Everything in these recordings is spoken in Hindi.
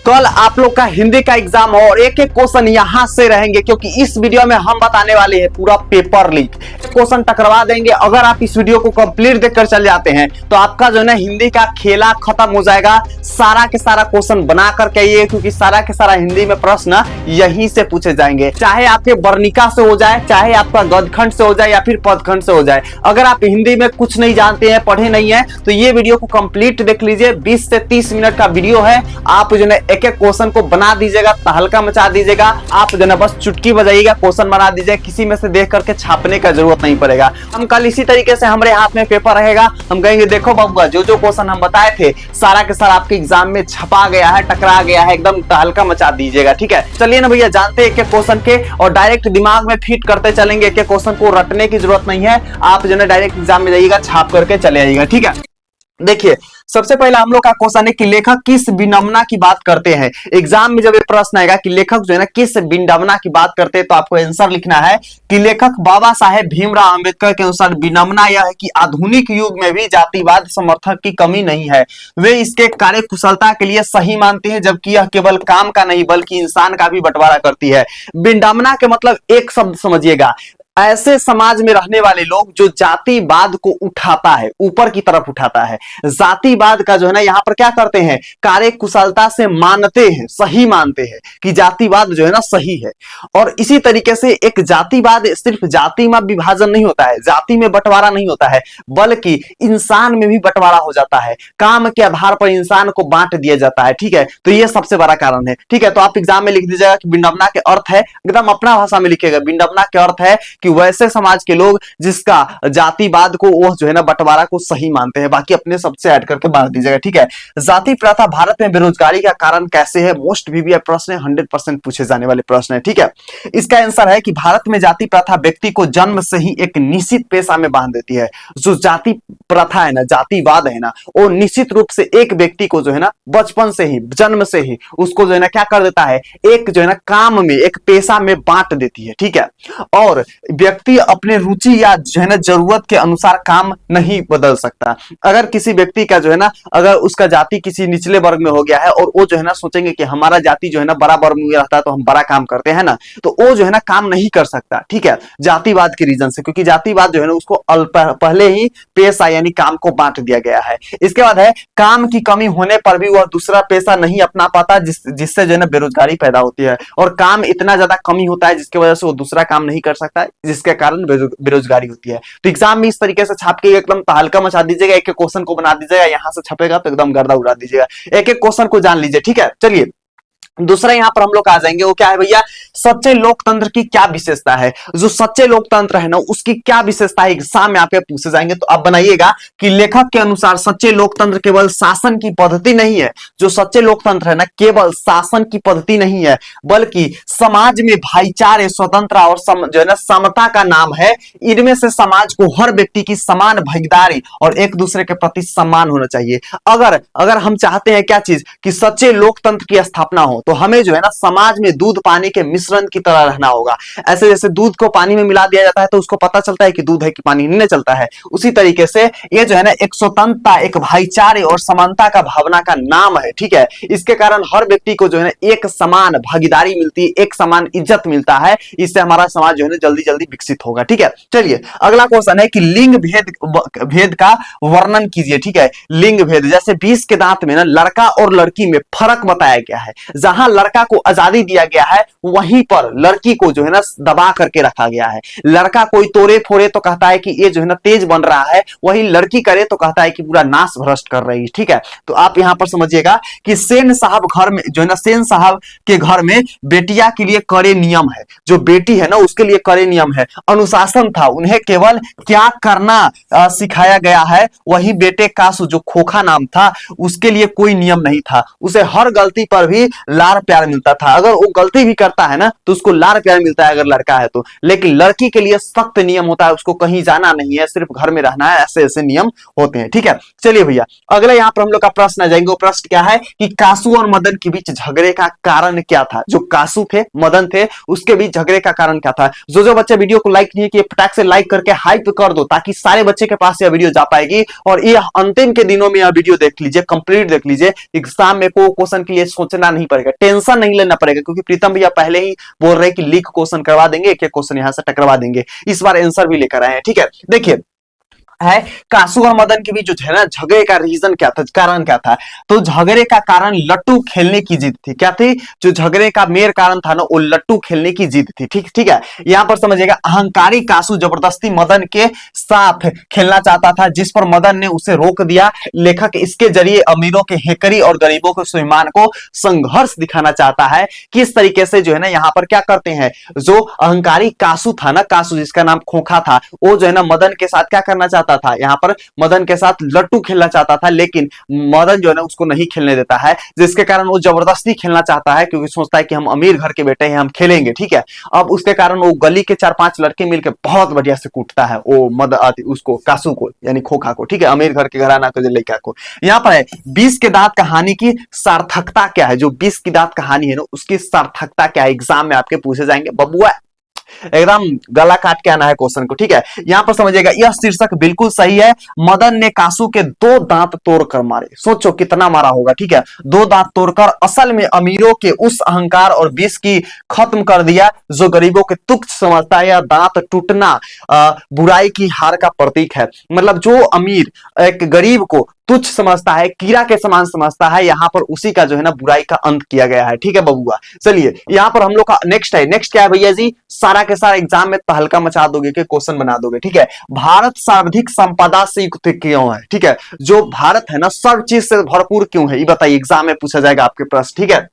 कल आप लोग का हिंदी का एग्जाम हो और एक एक क्वेश्चन यहां से रहेंगे, क्योंकि इस वीडियो में हम बताने वाले हैं पूरा पेपर लीक क्वेश्चन टकरवा देंगे। अगर आप इस वीडियो को कंप्लीट देखकर चले जाते हैं तो आपका जो है ना हिंदी का खेला खत्म हो जाएगा। सारा के सारा क्वेश्चन बना करके आइए, क्योंकि सारा के सारा हिंदी में प्रश्न यहीं से पूछे जाएंगे, चाहे आपके वर्णिका से हो जाए, चाहे आपका गदखंड से हो जाए या फिर पदखंड से हो जाए। अगर आप हिंदी में कुछ नहीं जानते हैं, पढ़े नहीं है, तो ये वीडियो को कंप्लीट देख लीजिए। 20 से 30 मिनट का वीडियो है। आप जो है एक एक क्वेश्चन को बना दीजिएगा, तहलका मचा दीजिएगा। आप जो है बस चुटकी बजाइएगा, क्वेश्चन बना दीजिएगा। किसी में से देख करके छापने का जरूरत नहीं पड़ेगा। हम कल इसी तरीके से हमारे हाथ में पेपर रहेगा, हम कहेंगे देखो बाबूआ जो जो क्वेश्चन हम बताए थे सारा के सारा आपके एग्जाम में छपा गया है, टकरा गया है, एकदम तहलका मचा दीजिएगा। ठीक है, चलिए ना भैया, जानते हैं एक एक क्वेश्चन के और डायरेक्ट दिमाग में फिट करते चलेंगे। एक एक क्वेश्चन को रटने की जरूरत नहीं है, आप जो है डायरेक्ट एग्जाम में जाइएगा, छाप करके चले आइएगा। ठीक है, देखिए सबसे पहला हम लोग का क्वेश्चन है कि लेखक किस विडंबना की बात करते हैं। एग्जाम में जब ये प्रश्न आएगा कि लेखक जो है ना किस विडंबना की बात करते हैं, तो आपको आंसर लिखना है कि लेखक बाबा साहेब भीमराव अंबेडकर के अनुसार विडंबना यह है कि आधुनिक युग में भी जातिवाद समर्थक की कमी नहीं है। वे इसके कार्य कुशलता के लिए सही मानते हैं, जबकि यह केवल काम का नहीं बल्कि इंसान का भी बंटवारा करती है। विडंबना के मतलब एक शब्द समझिएगा, ऐसे समाज में रहने वाले लोग जो जातिवाद को उठाता है, ऊपर की तरफ उठाता है। जातिवाद का जो है ना यहाँ पर क्या करते हैं, कार्य कुशलता से मानते हैं, सही मानते हैं कि जातिवाद जो है ना सही है। और इसी तरीके से एक जातिवाद सिर्फ जाति में विभाजन नहीं होता है, जाति में बंटवारा नहीं होता है, बल्कि इंसान में भी बंटवारा हो जाता है। काम के आधार पर इंसान को बांट दिया जाता है। ठीक है, तो ये सबसे बड़ा कारण है। ठीक है, तो आप एग्जाम में लिख दीजिएगा कि विडंबना के अर्थ है, एकदम अपना भाषा में लिखिएगा। विडंबना के अर्थ है कि वैसे समाज के लोग जिसका जातिवाद को वो जो है ना बंटवारा को सही मानते हैं। बाकी अपने सबसे ऐड करके बांट दीजिएगा। ठीक है, जाति प्रथा भारत में बेरोजगारी का कारण कैसे है, मोस्ट वीवीआई प्रश्न है, 100% पूछे जाने वाले प्रश्न है। ठीक है, इसका आंसर है कि भारत में जाति प्रथा व्यक्ति को जन्म से ही एक निश्चित पेशा में बांध देती है। जो जाति प्रथा है ना, जातिवाद है ना, वो निश्चित रूप से एक व्यक्ति को जो है ना बचपन से ही, जन्म से ही उसको जो है ना क्या कर देता है, एक जो है ना काम में, एक पेशा में बांट देती है। ठीक है, और व्यक्ति अपने रुचि या जो है ना जरूरत के अनुसार काम नहीं बदल सकता। अगर किसी व्यक्ति का जो है ना, अगर उसका जाति किसी निचले वर्ग में हो गया है और वो जो है ना सोचेंगे कि हमारा जाति जो है ना बड़ा वर्ग में रहता है तो हम बड़ा काम करते हैं ना, तो वो जो है ना काम नहीं कर सकता। ठीक है, जातिवाद के रीजन से, क्योंकि जातिवाद जो है ना उसको पहले ही पेशा यानी काम को बांट दिया गया है। इसके बाद है काम की कमी होने पर भी वह दूसरा पेशा नहीं अपना पाता, जिससे जो है ना बेरोजगारी पैदा होती है। और काम इतना ज्यादा कमी होता है जिसकी वजह से वो दूसरा काम नहीं कर सकता, जिसके कारण बेरोजगारी होती है। तो एग्जाम में इस तरीके से छाप के एकदम तहलका मचा दीजिएगा, एक एक क्वेश्चन को बना दीजिएगा, यहां से छपेगा तो एकदम गर्दा उड़ा दीजिएगा। एक एक क्वेश्चन को जान लीजिए। ठीक है, चलिए दूसरा यहां पर हम लोग आ जाएंगे, वो क्या है भैया, सच्चे लोकतंत्र की क्या विशेषता है। जो सच्चे लोकतंत्र है ना उसकी क्या विशेषता है, एग्जाम में आपके पूछे जाएंगे। तो आप बनाइएगा कि लेखक के अनुसार सच्चे लोकतंत्र केवल शासन की पद्धति नहीं है। जो सच्चे लोकतंत्र है ना केवल शासन की पद्धति नहीं है, बल्कि समाज में भाईचारे, स्वतंत्रता और जो है ना समता का नाम है। इनमें से समाज को हर व्यक्ति की समान भागीदारी और एक दूसरे के प्रति सम्मान होना चाहिए। अगर हम चाहते हैं क्या चीज, कि सच्चे लोकतंत्र की स्थापना हो, तो हमें जो है ना समाज में दूध पानी के मिश्रण की तरह रहना होगा। ऐसे जैसे दूध को पानी में मिला दिया जाता है तो उसको पता चलता है कि दूध है कि पानी नहीं चलता है, उसी तरीके से ये जो है ना एक स्वतंत्रता, एक भाईचारे और समानता का भावना का नाम है। ठीक है, इसके कारण हर व्यक्ति को जो है ना एक समान भागीदारी मिलती है, एक समान इज्जत मिलता है। इससे हमारा समाज जो है ना जल्दी जल्दी विकसित होगा। ठीक है, चलिए अगला क्वेश्चन है कि लिंग भेद का वर्णन कीजिए। ठीक है, लिंग भेद जैसे 20 के दांत में ना लड़का और लड़की में फर्क बताया गया है। जहां लड़का को आजादी दिया गया है वहीं पर लड़की को जो है ना दबा करके रखा गया है। लड़का कोई तोड़े फोड़े तो कहता है कि ये जो है ना तेज बन रहा है, वही लड़की करे तो कहता है कि पूरा नाश भ्रष्ट कर रही है। ठीक है, तो आप यहां पर समझिएगा कि सेन साहब घर में जो है ना, सेन साहब के घर में बेटिया के लिए कड़े नियम है। जो बेटी है ना उसके लिए कड़े नियम है, अनुशासन था। उन्हें केवल क्या करना सिखाया गया है। वही बेटे का जो खोखा नाम था उसके लिए कोई नियम नहीं था, उसे हर गलती पर भी लाड़ प्यार मिलता था। अगर वो गलती भी करता है ना तो उसको लाड़ प्यार मिलता है अगर लड़का है तो, लेकिन लड़की के लिए सख्त नियम होता है, उसको कहीं जाना नहीं है, सिर्फ घर में रहना है, ऐसे ऐसे नियम होते हैं। ठीक है, चलिए भैया अगला यहाँ पर हम लोग का प्रश्न आ जाएंगे। वो प्रश्न क्या है कि कासू और मदन के बीच झगड़े का कारण क्या था? जो कासू थे, मदन थे, उसके बीच झगड़े का कारण क्या था? जो बच्चे वीडियो को लाइक नहीं किए फटाक से लाइक करके हाइप कर दो, ताकि सारे बच्चे के पास यह वीडियो जा पाएगी। और ये अंतिम के दिनों में यह वीडियो देख लीजिए, कंप्लीट देख लीजिए, एग्जाम में को क्वेश्चन के लिए सोचना नहीं पड़ेगा, टेंशन नहीं लेना पड़ेगा, क्योंकि प्रीतम भैया पहले ही बोल रहे कि लीक क्वेश्चन करवा देंगे, एक एक क्वेश्चन यहां से टकरवा देंगे। इस बार आंसर भी लेकर आए हैं। ठीक है, देखिए है कासू और मदन के बीच जो है ना झगड़े का रीजन क्या था, कारण क्या था? तो झगड़े का कारण लट्टू खेलने की जिद थी। क्या थी? जो झगड़े का मेन कारण था ना वो लट्टू खेलने की जिद थी। ठीक है, यहां पर समझिएगा अहंकारी कासू जबरदस्ती मदन के साथ खेलना चाहता था, जिस पर मदन ने उसे रोक दिया। लेखक इसके जरिए अमीरों के हेकरी और गरीबों के स्वाभिमान को संघर्ष दिखाना चाहता है। किस तरीके से जो है ना यहाँ पर क्या करते हैं, जो अहंकारी कासू था ना, कासू जिसका नाम खोखा था, वो जो है ना मदन के साथ क्या करना चाहता था, यहां पर मदन के साथ लट्टू खेलना चाहता था, लेकिन मदन जो है ना उसको नहीं खेलने देता है, जिसके कारण वो जबरदस्ती खेलना चाहता है, क्योंकि सोचता है कि हम अमीर घर के बेटे हैं, हम खेलेंगे। ठीक है, अब उसके कारण वो गली के 4-5 लड़के मिलकर बहुत बढ़िया से कूटता है वो उसको कासू को, यानी खोखा को। ठीक है, अमीर घर के घराना को, लड़का को। यहाँ पर है 20 के दांत कहानी की सार्थकता क्या है? जो 20 की दांत कहानी है ना उसकी सार्थकता क्या है, एग्जाम में आपके पूछे जाएंगे बबुआ, एकदम गला काट के आना है क्वेश्चन को। ठीक है, यहां पर समझिएगा यह शीर्षक बिल्कुल सही है। मदन ने कासू के 2 दांत तोड़कर मारे। सोचो कितना मारा होगा। ठीक है, 2 दांत तोड़कर असल में अमीरों के उस अहंकार और विष की खत्म कर दिया जो गरीबों के तुच्छ समझता है। यह दांत टूटना बुराई की हार का प्रतीक है। मतलब जो अमीर एक गरीब को तुच्छ समझता है, कीड़ा के समान समझता है, यहां पर उसी का जो है ना बुराई का अंत किया गया है। ठीक है बबुआ, चलिए यहां पर हम लोग का नेक्स्ट है। नेक्स्ट क्या है भैया जी? सारा के सारा एग्जाम में तहलका मचा दोगे कि क्वेश्चन बना दोगे। ठीक है, भारत सर्वाधिक संपदा से युक्त क्यों है? ठीक है, जो भारत है ना सब चीज से भरपूर क्यों है, ये बताइए, एग्जाम में पूछा जाएगा आपके प्रश्न। ठीक है,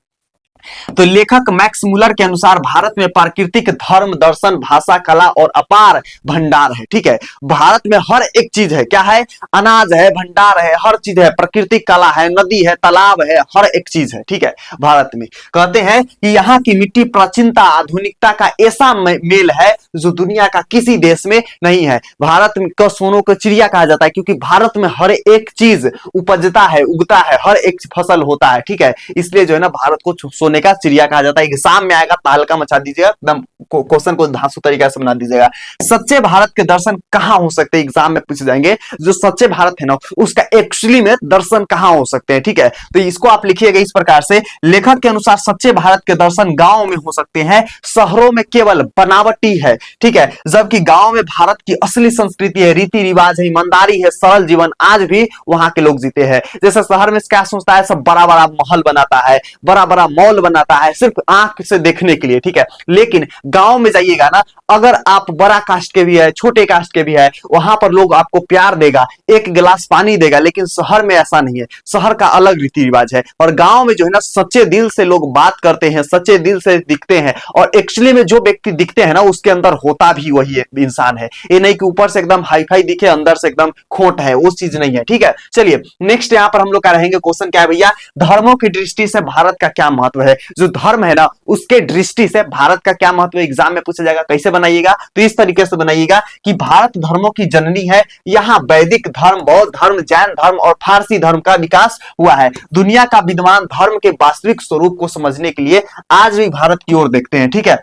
तो लेखक मैक्स मुलर के अनुसार भारत में प्राकृतिक धर्म, दर्शन, भाषा, कला और अपार भंडार है। ठीक है, भारत में हर एक चीज है। क्या है? अनाज है, भंडार है, हर चीज है, प्राकृतिक कला है, नदी है, तालाब है, हर एक चीज है। ठीक है, भारत में कहते हैं कि यहाँ की मिट्टी प्राचीनता, आधुनिकता का ऐसा मेल है जो दुनिया का किसी देश में नहीं है। भारत को सोनों को चिड़िया कहा जाता है, क्योंकि भारत में हर एक चीज उपजता है, उगता है, हर एक फसल होता है। ठीक है, इसलिए जो है ना भारत को सोने का चिड़िया कहा जाता है। एग्जाम में आएगा तालका मचा दीजिएगा, एकदम क्वेश्चन को धांसू तरीके से बना दीजिएगा। सच्चे भारत के दर्शन कहां हो सकते हैं, एग्जाम में पूछे जाएंगे। जो सच्चे भारत है ना उसका एक्चुअली में दर्शन कहां हो सकते हैं। ठीक है, तो इसको आप लिखिएगा इस प्रकार से। लेखक के अनुसार सच्चे भारत के दर्शन गांव में हो सकते हैं, शहरों में केवल बनावटी है। ठीक है, जबकि गांव में भारत की असली संस्कृति है, रीति रिवाज है, ईमानदारी है, सरल जीवन आज भी वहां के लोग जीते हैं। जैसे शहर में क्या सोचता है, सब बड़ा बड़ा महल बनाता है, बड़ा बड़ा मॉल बनाता है, सिर्फ आंख से देखने के लिए। ठीक है, लेकिन गांव में जाइएगा ना, अगर आप बड़ा कास्ट के भी है, छोटे कास्ट के भी है, वहां पर लोग आपको प्यार देगा, एक गिलास पानी देगा। लेकिन शहर में ऐसा नहीं है, शहर का अलग रीति रिवाज है। और गांव में जो है ना सच्चे दिल से लोग बात करते हैं, सच्चे दिल से दिखते हैं, और एक्चुअली में जो व्यक्ति दिखते हैं ना उसके अंदर होता भी वही इंसान है। ये नहीं कि ऊपर से एकदम हाई फाई दिखे, अंदर से एकदम खोट है, उस चीज नहीं है। ठीक है, चलिए नेक्स्ट यहां पर हम लोग का रहेंगे क्वेश्चन क्या है भैया? धर्मों की दृष्टि से भारत का क्या महत्व है? जो धर्म है ना उसके दृष्टि से भारत का क्या महत्व है, एग्जाम में पूछा जाएगा। कैसे बनाइएगा? तो इस तरीके से बनाइएगा कि भारत धर्मों की जननी है। यहाँ वैदिक धर्म, बौद्ध धर्म, जैन धर्म और फारसी धर्म का विकास हुआ है। दुनिया का विद्वान धर्म के वास्तविक स्वरूप को समझने के लिए आज भी भारत की ओर देखते हैं। ठीक है,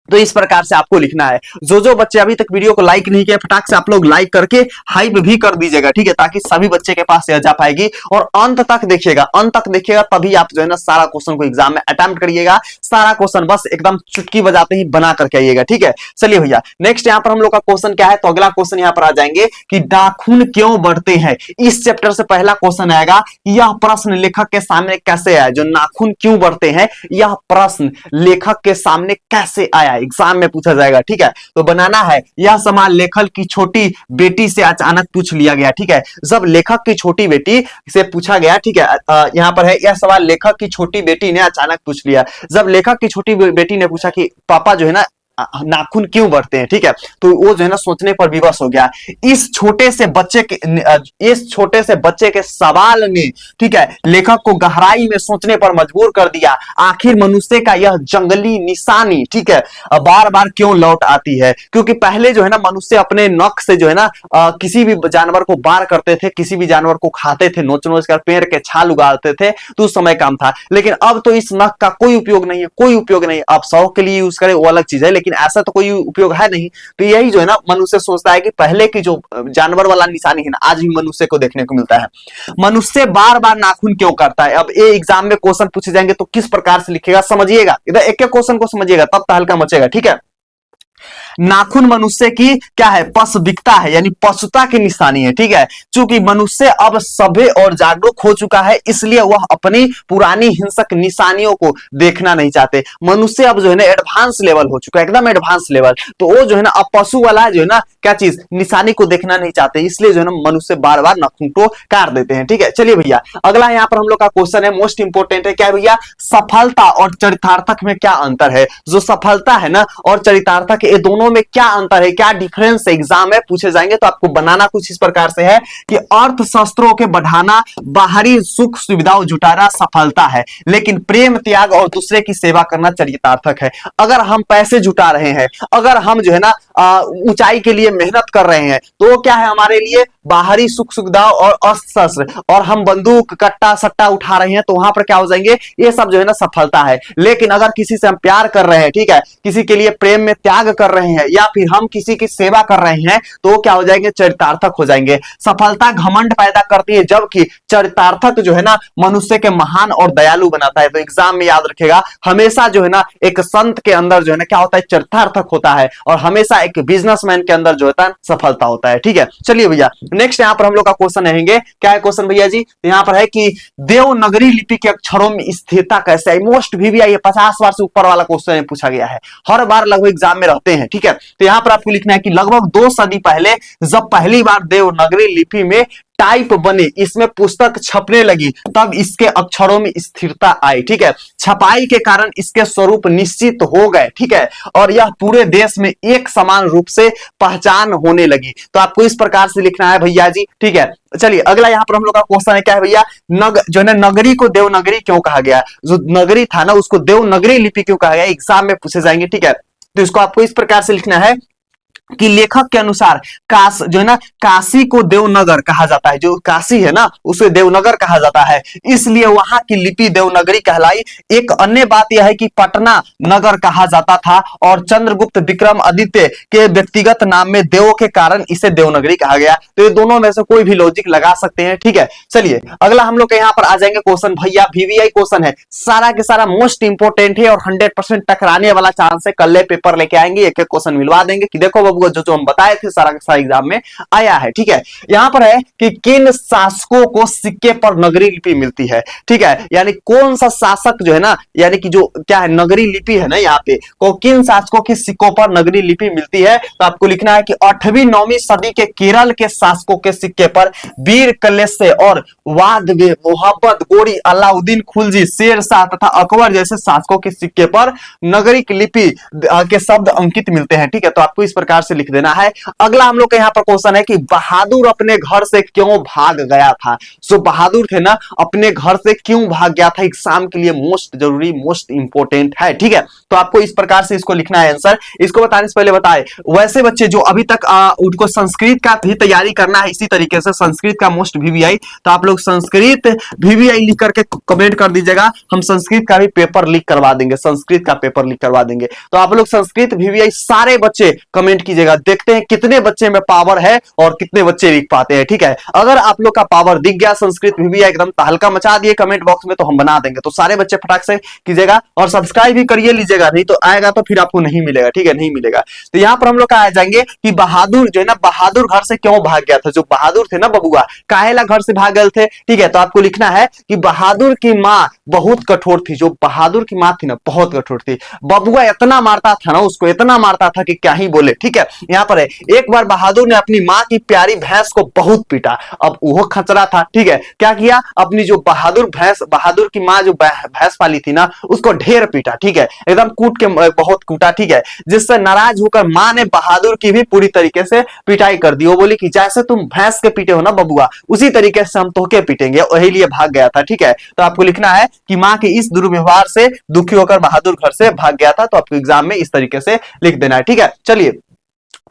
तो इस प्रकार से आपको लिखना है। जो बच्चे अभी तक वीडियो को लाइक नहीं किए फटाक से आप लोग लाइक करके हाइप भी कर दीजिएगा। ठीक है, ताकि सभी बच्चे के पास यह जा पाएगी। और अंत तक देखिएगा, अंत तक देखिएगा, तभी आप जो है ना सारा क्वेश्चन को एग्जाम में अटेम्प्ट करिएगा। सारा क्वेश्चन बस एकदम चुटकी बजाते ही बना करके आइएगा। ठीक है, चलिए भैया नेक्स्ट यहाँ पर हम लोग का क्वेश्चन क्या है? तो अगला क्वेश्चन यहाँ पर आ जाएंगे कि नाखून क्यों बढ़ते हैं। इस चैप्टर से पहला क्वेश्चन आएगा, यह प्रश्न लेखक के सामने कैसे आया? जो नाखून क्यों बढ़ते हैं, यह प्रश्न लेखक के सामने कैसे आया, एग्जाम में पूछा जाएगा। ठीक है, तो बनाना है। यह सवाल लेखक की छोटी बेटी से अचानक पूछ लिया गया। ठीक है, जब लेखक की छोटी बेटी से पूछा गया। ठीक है, यहां पर है, यह सवाल लेखक की छोटी बेटी ने अचानक पूछ लिया। जब लेखक की छोटी बेटी ने पूछा कि पापा जो है ना नाखून क्यों बढ़ते हैं, ठीक है। तो वो जो है ना सोचने पर विवश हो गया। इस छोटे से बच्चे के सवाल ने, ठीक है, लेखक को गहराई में सोचने पर मजबूर कर दिया। आखिर मनुष्य का यह जंगली निशानी, ठीक है, बार बार क्यों लौट आती है। क्योंकि पहले जो है ना मनुष्य अपने नख से जो है ना किसी भी जानवर को वार करते थे, किसी भी जानवर को खाते थे, नोच नोच कर पेड़ के छाल उगाड़ते थे, तो उस समय काम था। लेकिन अब तो इस नख का कोई उपयोग नहीं है, कोई उपयोग नहीं। अब शौक के लिए यूज करे वो अलग चीज है, लेकिन ऐसा तो कोई उपयोग है नहीं। तो यही जो है ना मनुष्य सोचता है कि पहले की जो जानवर वाला निशानी है ना आज भी मनुष्य को देखने को मिलता है। मनुष्य बार बार नाखून क्यों करता है। अब ये एग्जाम में क्वेश्चन पूछे जाएंगे तो किस प्रकार से लिखेगा समझिएगा, इधर एक एक क्वेश्चन को समझिएगा तब तहलका मचेगा, ठीक है। नाखून मनुष्य की क्या है, पशविकता है, यानी पशुता की निशानी है, ठीक है। चूंकि मनुष्य अब सभ्य और जागरूक हो चुका है, इसलिए वह अपनी पुरानी हिंसक निशानियों को देखना नहीं चाहते। मनुष्य अब जो है ना एडवांस लेवल हो चुका है, एकदम एडवांस लेवल। तो वो जो है ना अब पशु वाला जो है ना क्या चीज, निशानी को देखना नहीं चाहते, इसलिए जो है ना मनुष्य बार बार नाखून को काट देते हैं, ठीक है। चलिए भैया अगला यहाँ पर हम लोग का क्वेश्चन है, मोस्ट इंपोर्टेंट है, क्या है भैया, सफलता और चरितार्थक में क्या अंतर है। जो सफलता है ना और चरितार्थक, ये दोनों में क्या अंतर है, क्या डिफरेंस है, एग्जाम में पूछे जाएंगे। तो आपको बनाना कुछ इस प्रकार से है कि अर्थशास्त्रों के बढ़ाना, बाहरी सुख सुविधाओं जुटाना सफलता है, लेकिन प्रेम त्याग और दूसरे की सेवा करना चरितार्थक है। अगर हम पैसे जुटा रहे हैं, अगर हम जो है ना ऊंचाई के लिए मेहनत कर रहे हैं, तो वो क्या है हमारे लिए बाहरी सुख सुविधाओं और अस्त्र, और हम बंदूक कट्टा सट्टा उठा रहे हैं, तो वहां पर क्या हो जाएंगे, ये सब जो है ना सफलता है। लेकिन अगर किसी से हम प्यार कर रहे हैं, ठीक है, किसी के लिए प्रेम में त्याग कर रहे हैं, या फिर हम किसी की सेवा कर रहे हैं, तो वो क्या हो जाएंगे, चरितार्थक हो जाएंगे। सफलता घमंड पैदा करती है, जबकि चरितार्थक जो है ना मनुष्य के महान और दयालु बनाता है। तो एग्जाम में याद रखेगा, हमेशा जो है ना एक संत के अंदर जो है ना क्या होता है, चरितार्थक होता है, और हमेशा एक बिजनेसमैन के अंदर जो होता है सफलता होता है, ठीक है। चलिए भैया नेक्स्ट यहाँ पर हम लोग का क्वेश्चन रहेंगे, क्या है क्वेश्चन भैया जी, यहाँ पर है कि देवनागरी लिपि के अक्षरों में स्थिरता कैसे है। मोस्ट VVI 50 बार से ऊपर वाला क्वेश्चन पूछा गया है, हर बार लगभग एग्जाम में रहते हैं, ठीक है। तो यहां पर आपको लिखना है कि लगभग 2 सदी पहले जब पहली बार देवनागरी लिपि में टाइप बने, इसमें पुस्तक छपने लगी, तब इसके अक्षरों में स्थिरता आई, ठीक है। छपाई के कारण इसके स्वरूप निश्चित हो गए, ठीक है, और यह पूरे देश में एक समान रूप से पहचान होने लगी। तो आपको इस प्रकार से लिखना है भैया जी, ठीक है। चलिए अगला यहाँ पर हम लोग का क्वेश्चन है, क्या है भैया, जो है ना नगरी को देवनागरी क्यों कहा गया, जो नगरी था ना उसको देवनागरी लिपि क्यों कहा गया, एग्जाम में पूछे जाएंगे, ठीक है। तो इसको आपको इस प्रकार से लिखना है कि लेखक के अनुसार जो है ना काशी को देवनगर कहा जाता है, जो काशी है ना उसे देवनगर कहा जाता है, इसलिए वहां की लिपि देवनागरी कहलाई। एक अन्य बात यह है कि पटना नगर कहा जाता था, और चंद्रगुप्त विक्रमादित्य के व्यक्तिगत नाम में देव के कारण इसे देवनागरी कहा गया। तो ये दोनों में से कोई भी लॉजिक लगा सकते हैं, ठीक है। चलिए अगला हम लोग यहाँ पर आ जाएंगे क्वेश्चन, भैया VVI क्वेश्चन है, सारा के सारा मोस्ट इंपोर्टेंट है और 100% टकराने वाला चांस है। कल पेपर लेके आएंगे, एक एक क्वेश्चन मिलवा देंगे कि देखो जो हम बताए थे सारा का सारा एग्जाम में आया है, ठीक है। यहां पर है कि किन शासकों को सिक्के पर नगरी लिपि मिलती है, ठीक है, यानी कौन सा शासक जो है ना, यानी कि जो क्या है नगरी लिपि है ना यहाँ पे, को किन शासकों के सिक्कों पर नगरी लिपि मिलती है। तो आपको लिखना है कि 8वीं 9वीं सदी के केरल के शासकों के सिक्के पर वीर कलेस्य और वाद मोहब्बत गोरी, अलाउद्दीन खुलजी, शेर शाह तथा अकबर जैसे शासकों के सिक्के पर नगरी लिपि के शब्द अंकित मिलते हैं, ठीक है। तो आपको इस प्रकार से लिख देना है। अगला हम लोग के यहाँ पर क्वेश्चन है कि बहादुर अपने घर से क्यों भाग गया था। जो बहादुर थे ना अपने घर से क्यों भाग गया था, एग्जाम के लिए मोस्ट जरूरी मोस्ट इंपोर्टेंट है, ठीक है। तो आपको इस प्रकार से इसको लिखना है आंसर। इसको बताने से पहले बताए, वैसे बच्चे जो अभी तक उनको संस्कृत का भी तैयारी करना है इसी तरीके से, संस्कृत का मोस्ट VVI, तो आप लोग संस्कृत VVI लिख करके कमेंट कर दीजिएगा, हम संस्कृत का भी पेपर लीक करवा देंगे, संस्कृत का पेपर लीक करवा देंगे। तो आप लोग संस्कृत VVI सारे बच्चे कमेंट कीजिएगा, देखते हैं कितने बच्चे में पावर है और कितने बच्चे लिख पाते हैं, ठीक है। अगर आप लोग का पावर दिख गया संस्कृत VVI एकदम तहलका मचा दिए कमेंट बॉक्स में, तो हम बना देंगे। तो सारे बच्चे फटाक से कीजिएगा और सब्सक्राइब भी करिए लीजिएगा, नहीं तो आएगा तो फिर आपको नहीं मिलेगा, ठीक है, नहीं मिलेगा। तो यहाँ पर हम लोग आ जाएंगे कि बहादुर जो है ना बहादुर घर से क्यों भाग गया था। जो बहादुर थे ना बबुआ, काहेला घर से भाग गए थे, ठीक है। तो आपको लिखना है कि बहादुर की माँ बहुत कठोर थी। जो बहादुर की माँ थी ना बहुत कठोर थी, बबुआ इतना मारता था ना उसको, इतना मारता था कि क्या ही बोले, ठीक है। है। यहाँ पर है, एक बार बहादुर ने अपनी माँ की प्यारी भैंस को बहुत पीटा। अब वो खचरा था, ठीक है, क्या किया, अपनी जो बहादुर की माँ जो भैंस पाली थी ना, उसको ढेर पीटा, ठीक है, एकदम कूट के बहुत कूटा, ठीक है, जिससे नाराज होकर माँ ने बहादुर की भी पूरी तरीके से पिटाई कर दी। वो बोली कि जैसे तुम भैंस के पीटे हो ना बबुआ, उसी तरीके से हम तोहके पीटेंगे, वही लिए भाग गया था, ठीक है। तो आपको लिखना है कि माँ के इस दुर्व्यवहार से दुखी होकर बहादुर घर से भाग गया था। तो आपको एग्जाम में इस तरीके से लिख देना है, ठीक है। चलिए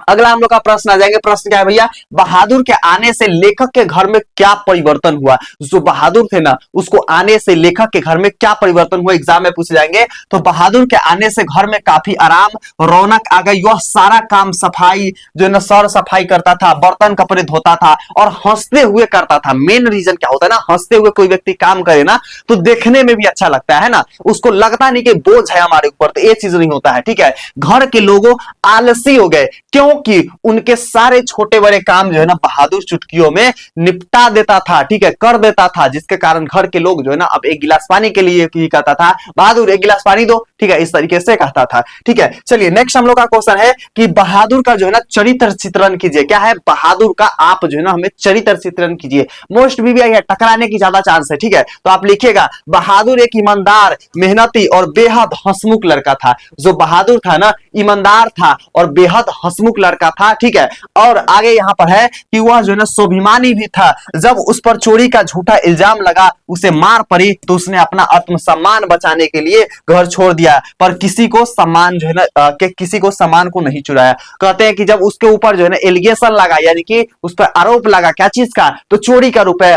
अगला हम लोग का प्रश्न आ जाएंगे। प्रश्न क्या है भैया, बहादुर के आने से लेखक के घर में क्या परिवर्तन हुआ। जो बहादुर थे ना, उसको आने से लेखक के घर में क्या परिवर्तन हुआ, एग्जाम में पूछे जाएंगे। तो बहादुर के आने से घर में काफी आराम, रौनक आ गई। वह सारा काम सफाई जो है ना, सर सफाई करता था, बर्तन कपड़े धोता था और हंसते हुए करता था। मेन रीजन क्या होता है ना, हंसते हुए कोई व्यक्ति काम करे ना तो देखने में भी अच्छा लगता है ना, उसको लगता नहीं कि बोझ है हमारे ऊपर, तो ये चीज नहीं होता है, ठीक है। घर के लोगों आलसी हो गए, क्योंकि उनके सारे छोटे बड़े काम जो है ना बहादुर चुटकियों में निपटा देता था, ठीक है, कर देता था, जिसके कारण घर के लोग जो है ना अब एक गिलास पानी के लिए कहता था, बहादुर एक गिलास पानी दो, ठीक है, इस तरीके से कहता था, ठीक है। चलिए नेक्स्ट हम लोग का क्वेश्चन है कि बहादुर का जो है ना चरित्र चित्रण कीजिए। क्या है, बहादुर का आप जो है ना हमें चरित्र चित्रण कीजिए। मोस्ट बीबीआई है, टकराने की ज्यादा चांस है, ठीक है। तो आप लिखिएगा, बहादुर एक ईमानदार, मेहनती और बेहद हंसमुख लड़का था। जो बहादुर था ना, ईमानदार था और बेहद हंसमुख लड़का था, ठीक है। और आगे यहां पर है कि वह जो है ना स्वाभिमानी भी था। जब उस पर चोरी का झूठा इल्जाम लगा, उसे मार पड़ी, तो उसने अपना आत्मसम्मान बचाने के लिए घर छोड़ दिया, पर किसी को सम्मान जो है ना किसी को सम्मान को नहीं चुराया। कहते हैं कि जब उसके ऊपर जो है ना एलिगेशन लगा, यानी कि उस पर आरोप लगा, क्या चीज का, तो चोरी का रुपए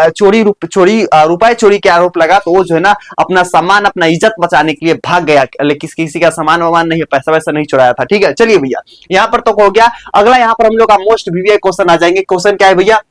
चोरी के आरोप लगा, तो वो जो है ना अपना सम्मान अपना इज्जत बचाने के लिए भाग गया, लेकिन किसी का सम्मान वमान नहीं, पैसा वैसा नहीं चुराया था, ठीक है। चलिए भैया यहां पर तो हो गया। अगला यहां पर हम लोग का मोस्ट बीबीआई क्वेश्चन आ जाएंगे। क्वेश्चन क्या है भैया,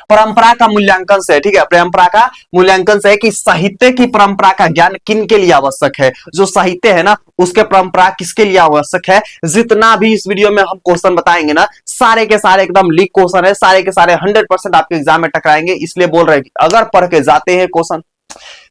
परंपरा का मूल्यांकन से, ठीक है, परंपरा का मूल्यांकन से है कि साहित्य की परंपरा का ज्ञान किन के लिए आवश्यक है। जो साहित्य है ना उसके परंपरा किसके लिए आवश्यक है। जितना भी इस वीडियो में हम क्वेश्चन बताएंगे ना, सारे के सारे एकदम लीक क्वेश्चन है, सारे के सारे 100% आपके एग्जाम में टकराएंगे। इसलिए बोल रहे हैं कि अगर पढ़ के जाते हैं क्वेश्चन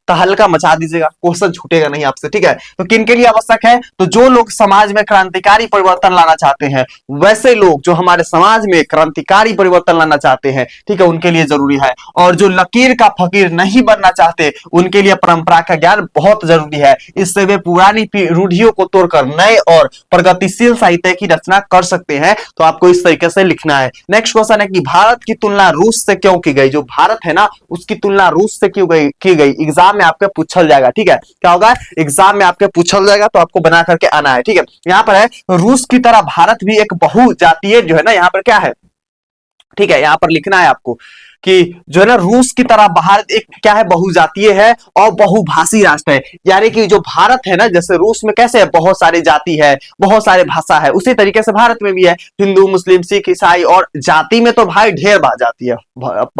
तो हल्का मचा दीजिएगा, क्वेश्चन छूटेगा नहीं आपसे, ठीक है। तो किन के लिए आवश्यक है, तो जो लोग समाज में क्रांतिकारी परिवर्तन लाना चाहते हैं, वैसे लोग जो हमारे समाज में क्रांतिकारी परिवर्तन लाना चाहते हैं, ठीक है, उनके लिए जरूरी है। और जो लकीर का फकीर नहीं बनना चाहते, उनके लिए परंपरा का ज्ञान बहुत जरूरी है। इससे वे पुरानी रूढ़ियों को तोड़कर नए और प्रगतिशील साहित्य की रचना कर सकते हैं। तो आपको इस तरीके से लिखना है। नेक्स्ट क्वेश्चन है कि भारत की तुलना रूस से क्यों की गई। जो भारत है ना उसकी तुलना रूस से क्यों की गई, एग्जाम में आपके पूछल जाएगा, ठीक है। क्या होगा, एग्जाम में आपके पूछल जाएगा, तो आपको बना करके आना है, ठीक है। यहां पर है, रूस की तरह भारत भी एक बहुजातीय जो है ना, यहां पर क्या है, ठीक है, यहां पर लिखना है आपको कि जो है ना रूस की तरह भारत एक क्या है, बहुजातीय है और बहुभाषी राष्ट्र है। यानी कि जो भारत है ना, जैसे रूस में कैसे है, बहुत सारी जाति है, बहुत सारे भाषा है, उसी तरीके से भारत में भी है, हिंदू मुस्लिम सिख ईसाई, और जाति में तो भाई ढेर जाती है,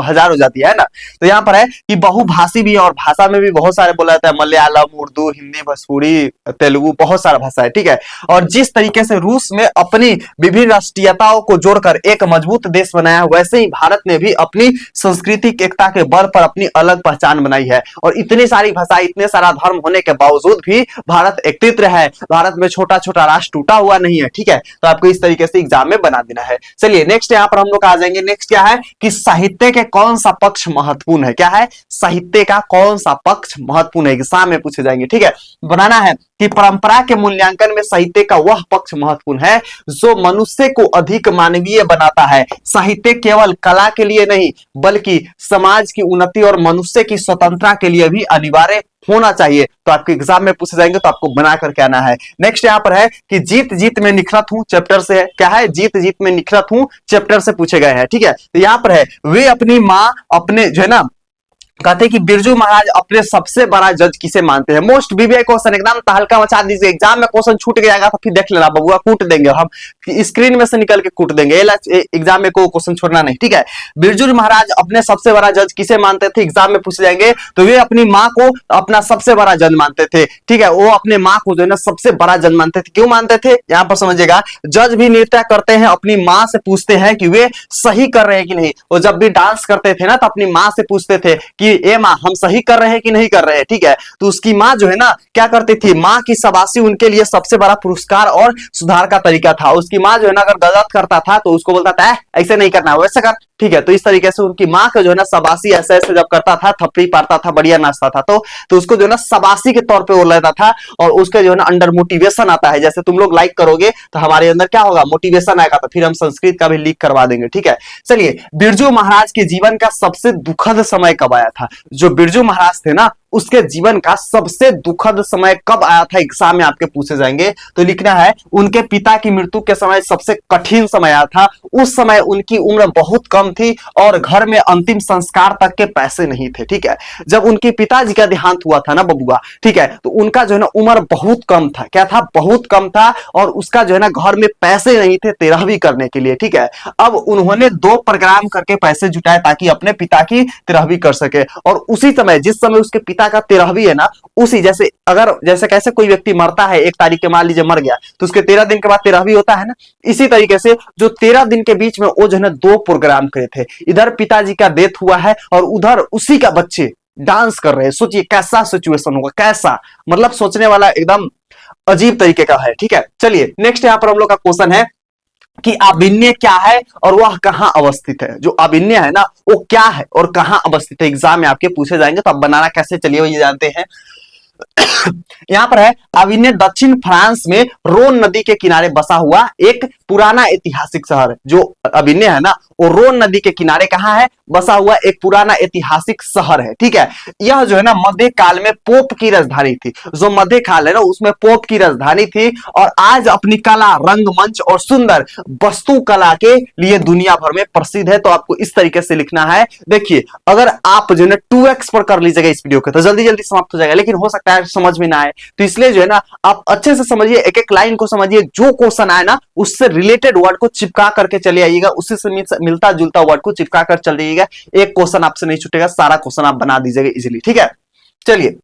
हजारों जाति है ना। तो यहाँ पर है कि बहुभाषी भी है और भाषा में भी बहुत सारे बोला जाता है, मलयालम, उर्दू, हिंदी, भोजपुरी, तेलुगु, बहुत सारा भाषा है, ठीक है। और जिस तरीके से रूस में अपनी विभिन्न राष्ट्रीयताओं को जोड़कर एक मजबूत देश बनाया, वैसे ही भारत ने भी अपनी सांस्कृतिक एकता के बल पर अपनी अलग पहचान बनाई है। और इतनी सारी भाषा, इतने सारा धर्म होने के बावजूद भी भारत एकत्रित है। भारत में छोटा छोटा राष्ट्र टूटा हुआ नहीं है, ठीक है। तो आपको इस तरीके से एग्जाम में बना देना है। चलिए नेक्स्ट यहाँ पर हम लोग आ जाएंगे। नेक्स्ट क्या है कि साहित्य के कौन सा पक्ष महत्वपूर्ण है। क्या है, साहित्य का कौन सा पक्ष महत्वपूर्ण है, एग्जाम में पूछे जाएंगे, ठीक है। बनाना है कि परंपरा के मूल्यांकन में साहित्य का वह पक्ष महत्वपूर्ण है जो मनुष्य को अधिक मानवीय बनाता है। साहित्य केवल कला के लिए नहीं बल्कि समाज की उन्नति और मनुष्य की स्वतंत्रता के लिए भी अनिवार्य होना चाहिए। तो आपके एग्जाम में पूछे जाएंगे, तो आपको बना करके आना है। नेक्स्ट यहाँ पर है कि जीत जीत में निखरत हूं चैप्टर से है। क्या है, जीत जीत में निखरत हूं चैप्टर से पूछे गए हैं, ठीक है। तो यहाँ पर है, वे अपनी माँ अपने जो है ना, कहते हैं कि बिरजू महाराज अपने सबसे बड़ा जज किसे मानते हैं। मोस्ट बीबीआई क्वेश्चन, एकदम तहलका मचा दीजिए। एग्जाम में क्वेश्चन छूट गया तो फिर देख लेना बबुआ, कूट देंगे हम, स्क्रीन में से निकल के कूट देंगे, एग्जाम में कोई क्वेश्चन छोड़ना नहीं, ठीक है। बिरजू महाराज अपने सबसे बड़ा जज किसे मानते थे, एग्जाम में पूछे जाएंगे। तो वे अपनी माँ को अपना सबसे बड़ा जज मानते थे, ठीक है। वो अपने माँ को जो है ना सबसे बड़ा जज मानते थे। क्यों मानते थे, यहाँ पर समझिएगा। जज भी नृत्य करते हैं, अपनी माँ से पूछते हैं कि वे सही कर रहे हैं कि नहीं। वो जब भी डांस करते थे ना, तो अपनी माँ से पूछते थे कि ए माँ हम सही कर रहे हैं कि नहीं कर रहे हैं, ठीक है। तो उसकी माँ जो है ना क्या करती थी, माँ की शाबाशी उनके लिए सबसे बड़ा पुरस्कार और सुधार का तरीका था। उसकी माँ जो है ना अगर गलत करता था तो उसको बोलता था ऐसे नहीं करना वैसे कर, ठीक है। तो इस तरीके से उनकी माँ का जो है ना शाबाशी ऐसे ऐसे जब करता था, थप्पड़ी पारता था, बढ़िया नाचता था, तो उसको जो है ना शाबाशी के तौर पे वो लेता था और उसके जो है ना अंडर मोटिवेशन आता है। जैसे तुम लोग लाइक करोगे तो हमारे अंदर क्या होगा, मोटिवेशन आएगा, तो फिर हम संस्कृत का भी लीक करवा देंगे, ठीक है। चलिए, बिरजू महाराज के जीवन का सबसे दुखद समय कब आया था? जो बिरजू महाराज थे ना उसके जीवन का सबसे दुखद समय कब आया था, एग्जाम में आपके पूछे जाएंगे। तो लिखना है उनके पिता की मृत्यु के समय सबसे कठिन समय आया था। उस समय उनकी उम्र बहुत कम थी और घर में अंतिम संस्कार तक के पैसे नहीं थे, ठीक है। जब उनके पिताजी का देहांत हुआ था ना बबुआ, ठीक है, तो उनका जो है ना उम्र बहुत कम था। क्या था? बहुत कम था। और उसका जो है ना घर में पैसे नहीं थे 13वीं करने के लिए, ठीक है। अब उन्होंने 2 प्रोग्राम करके पैसे जुटाए ताकि अपने पिता की 13वीं कर सके। और उसी समय जिस समय उसके पिता का 13वीं है ना, उसी जैसे अगर जैसे कैसे कोई व्यक्ति मरता है 1 तारीख के, मान लीजिए मर गया, तो उसके 13 दिन के बाद 13वीं होता है ना, इसी तरीके से जो 13 दिन के बीच में वो जो है ना 2 प्रोग्राम करे थे। इधर पिताजी का डेथ हुआ है और उधर उसी का बच्चे डांस कर रहे हैं। सोचिए कैसा सिचुएशन होगा, कैसा, मतलब सोचने वाला एकदम अजीब तरीके का है, ठीक है। चलिए नेक्स्ट यहां पर हम लोग का क्वेश्चन है कि अभिनय क्या है और वह कहां अवस्थित है। जो अभिनय है ना वो क्या है और कहां अवस्थित है, एग्जाम में आपके पूछे जाएंगे। तो अब बनाना कैसे, चलिए वो ये जानते हैं। यहां पर है अभिनय दक्षिण फ्रांस में रोन नदी के किनारे बसा हुआ एक पुराना ऐतिहासिक शहर। जो अभिनय है ना वो रोन नदी के किनारे कहां है, बसा हुआ एक पुराना ऐतिहासिक शहर है, ठीक है। यह जो है ना मध्य काल में पोप की राजधानी थी। जो मध्य काल है ना उसमें पोप की राजधानी थी और आज अपनी कला, रंगमंच और सुंदर वस्तु कला के लिए दुनिया भर में प्रसिद्ध है। तो आपको इस तरीके से लिखना है। देखिए अगर आप जो है ना 2x पर कर लीजिएगा इस वीडियो को तो जल्दी जल्दी समाप्त हो जाएगा, लेकिन हो सकता है समझ में ना आए, तो इसलिए जो है ना आप अच्छे से समझिए, एक एक लाइन को समझिए, जो क्वेश्चन आए ना उससे रिलेटेड वर्ड को चिपका करके चले आइएगा, उससे मिलता जुलता वर्ड को चिपका कर चल जाइएगा। एक क्वेश्चन आपसे नहीं छूटेगा, सारा क्वेश्चन आप बना दीजिएगा इजीली, ठीक है। चलिए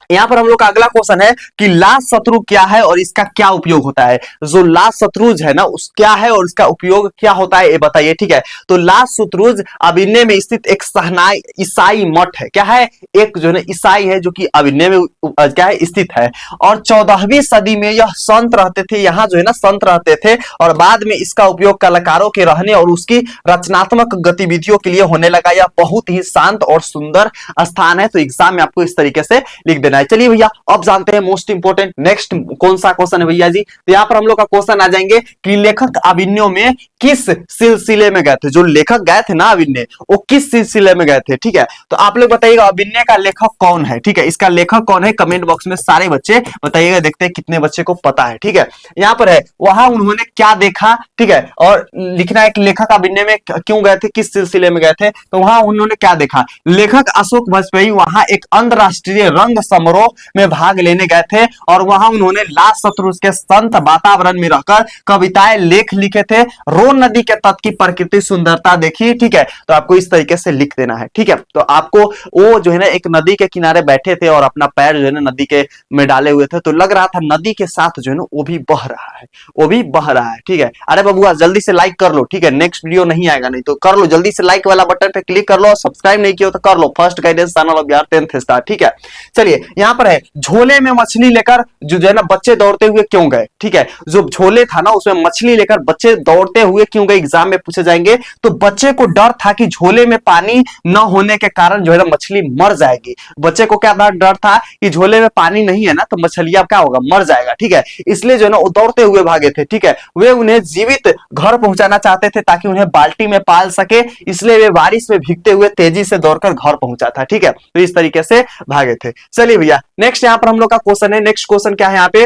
यहां पर हम लोग का अगला क्वेश्चन है कि लाज शत्रु क्या है और इसका क्या उपयोग होता है। जो लाज शत्रुज है ना उस क्या है और इसका उपयोग क्या होता है ये बताइए, ठीक है। तो लाज शत्रुज अभिनय में स्थित एक सहनाई ईसाई मठ है। क्या है? एक जो है ईसाई है जो कि अभिनय में क्या है स्थित है। और 14वीं सदी में यह संत रहते थे, यहाँ जो है ना संत रहते थे और बाद में इसका उपयोग कलाकारों के रहने और उसकी रचनात्मक गतिविधियों के लिए होने लगा। यह बहुत ही शांत और सुंदर स्थान है। तो एग्जाम में आपको इस तरीके से लिख देना है। चलिए भैया अब जानते हैं मोस्ट इंपोर्टेंट नेक्स्ट कौन सा क्वेश्चन है भैया जी। तो यहां पर हम लोग का क्वेश्चन आ जाएंगे कि लेखक अभिनयों में किस सिलसिले में गए थे। जो लेखक गए थे ना अभिनय वो किस सिलसिले में गए थे, ठीक है। तो आप लोग बताइएगा अभिनय का लेखक कौन है, ठीक है। इसका लेखक कौन है कमेंट बॉक्स में सारे बच्चे बताइएगा, देखते हैं कितने बच्चे को पता है, ठीक है। यहां पर है वहां उन्होंने क्या देखा, ठीक है। और लिखना है कि लेखक अभिनय में क्यों गए थे, किस सिलसिले में गए थे। तो वहां उन्होंने क्या देखा, लेखक अशोक वाजपेयी वहां एक अंतरराष्ट्रीय रंग समारोह में भाग लेने गए थे और वहां उन्होंने लाज शत्रुज के संत वातावरण में रहकर कविताएं लेख लिखे थे। रोन नदी के तट की प्रकृति सुंदरता देखी, ठीक है। तो आपको इस तरीके से लिख देना है, ठीक है। तो आपको वो जो है ना एक नदी के किनारे बैठे थे और अपना पैर जो है ना नदी के में डाले हुए थे, तो लग रहा था नदी के साथ जो है ना वो भी बह रहा है, वो भी बह रहा है, ठीक है। अरे बबुआ जल्दी से लाइक कर लो, ठीक है। नेक्स्ट वीडियो नहीं आएगा, नहीं तो कर लो जल्दी से, लाइक वाला बटन पे क्लिक कर लो। सब्सक्राइब नहीं किया तो कर लो, first guidance channel of Bihar 10th star, ठीक है। चलिए यहां पर है झोले में मछली लेकर जो है ना बच्चे दौड़ते हुए क्यों गए, ठीक है। जो झोले था ना उसमें मछली लेकर बच्चे दौड़ते हुए क्यों गए, एग्जाम में पूछे जाएंगे। तो बच्चे को डर था कि झोले में पानी न होने के कारण जो है ना मछली मर जाएगी। बच्चे को क्या डर था कि झोले में पानी नहीं है ना तो मछलियां क्या होगा, मर जाएगा, ठीक है। इसलिए जो है ना वो दौड़ते हुए भागे थे, ठीक है। वे उन्हें जीवित घर पहुंचाना चाहते थे ताकि उन्हें बाल्टी में पाल सके, इसलिए वे बारिश में भीगते हुए तेजी से दौड़कर घर पहुंचा था, ठीक है। तो इस तरीके से भागे थे। चलिए भैया नेक्स्ट यहां पर हम लोग का क्वेश्चन है, नेक्स्ट क्वेश्चन क्या है यहाँ पे,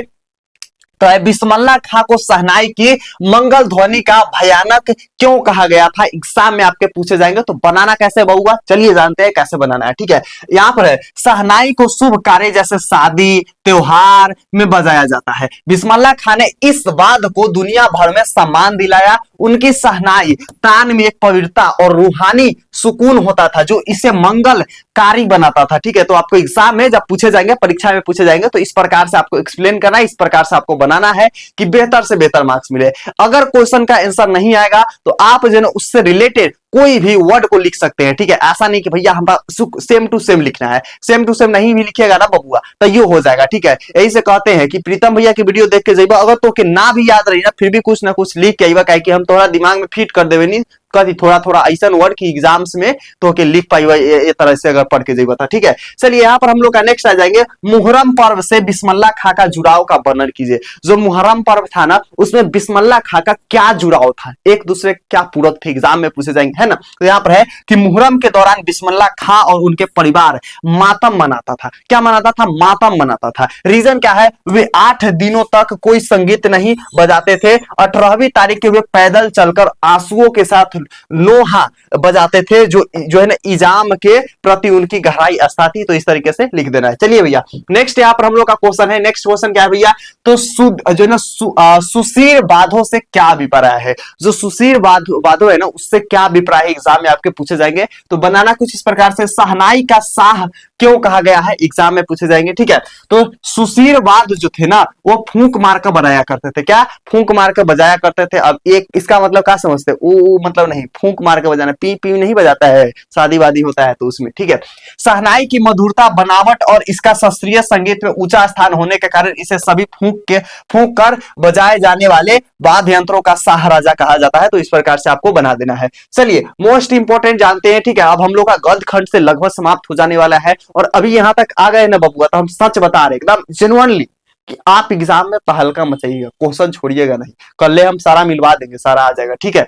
तो बिस्मिल्लाह खां को शहनाई की मंगल ध्वनि का भयानक क्यों कहा गया था, एग्जाम में आपके पूछे जाएंगे। तो बनाना कैसे बहुआ, चलिए जानते हैं कैसे बनाना है, ठीक है। यहां पर है शहनाई को शुभ कार्य जैसे शादी त्योहार में बजाया जाता है। बिस्मिल्लाह खां ने इस वाद्य को दुनिया भर में सम्मान दिलाया। उनकी शहनाई तान में एक पवित्रता और रूहानी सुकून होता था जो इसे मंगलकारी बनाता था, ठीक है। तो आपको एग्जाम में जब पूछे जाएंगे, परीक्षा में पूछे जाएंगे तो इस प्रकार से आपको एक्सप्लेन करना है, इस प्रकार से आपको बनाना है कि बेहतर से बेहतर मार्क्स मिले। अगर क्वेश्चन का आंसर नहीं आएगा तो आप जो है ना उससे रिलेटेड कोई भी वर्ड को लिख सकते हैं, ठीक है। ऐसा नहीं कि भैया हम सेम टू सेम लिखना है, सेम टू सेम नहीं भी लिखिएगा ना बबुआ तो ये हो जाएगा, ठीक है। यही से कहते हैं कि प्रीतम भैया की वीडियो देख के जाइबा, अगर तो के ना भी याद रही ना फिर भी कुछ ना कुछ लिख के आइबा, काहे कि हम तोहरा दिमाग में फिट कर देवे नहीं कभी थोड़ा थोड़ा ऐसा वर्ड की एग्जाम्स में तो के लिख पाई ये तरह से अगर पढ़ के जाइबा था, ठीक है। चलिए यहाँ पर हम लोग का नेक्स्ट आ जाएंगे, मुहर्रम पर्व से बिस्मिल्लाह खां का जुड़ाव का वर्णन कीजिए। जो मुहर्रम पर्व था ना उसमें बिस्मिल्लाह खां का क्या जुड़ाव था, एक दूसरे क्या पूरक थे, एग्जाम में पूछे जाएंगे, है ना। तो यहाँ पर है कि मुहर्रम के दौरान बिस्मिल्लाह खां और उनके परिवार मातम मनाता था। क्या मनाता था? मातम मनाता था। रीजन क्या है? वे 8 दिनों तक कोई संगीत नहीं बजाते थे। 18वीं तारीख के वे पैदल चलकर आंसुओं के साथ लोहा बजाते थे, जो है ना इजाम के प्रति उनकी गहराई आस्था थी। तो इस तरीके से लिख देना है। चलिए भैया नेक्स्ट यहाँ पर हम लोग का क्वेश्चन है, नेक्स्ट क्वेश्चन क्या है भैया, तो जो है ना सुशीर बाधो से क्या अभिप्राय है। जो सुशीर बाधो है ना उससे क्या अभिप्राय है, एग्जाम में आपके पूछे जाएंगे। तो बनाना कुछ इस प्रकार से, शहनाई का शाह क्यों कहा गया है, एग्जाम में पूछे जाएंगे, ठीक है। तो सुशीरवाद जो थे ना वो फूंक मार कर बनाया करते थे। क्या? फूंक मार कर बजाया करते थे। अब एक इसका मतलब क्या समझते, ऊ मतलब नहीं, फूंक मार के बजाना, पी पी नहीं बजाता है, शादी वादी होता है तो उसमें, ठीक है। शहनाई की मधुरता, बनावट और इसका शास्त्रीय संगीत में ऊंचा स्थान होने के कारण इसे सभी फूंक कर बजाए जाने वाले वाद्य यंत्रों का शाह राजा कहा जाता है। तो इस प्रकार से आपको बना देना है। चलिए मोस्ट इंपोर्टेंट जानते हैं, ठीक है। अब हम लोग का गद्य खंड से लगभग समाप्त हो जाने वाला है और अभी यहां तक आ गए ना बबुआ तो हम सच बता रहे एकदम जेन्युइनली कि आप एग्जाम में तहलका मचाइएगा, क्वेश्चन छोड़िएगा नहीं, कल हम सारा मिलवा देंगे, सारा आ जाएगा, ठीक है।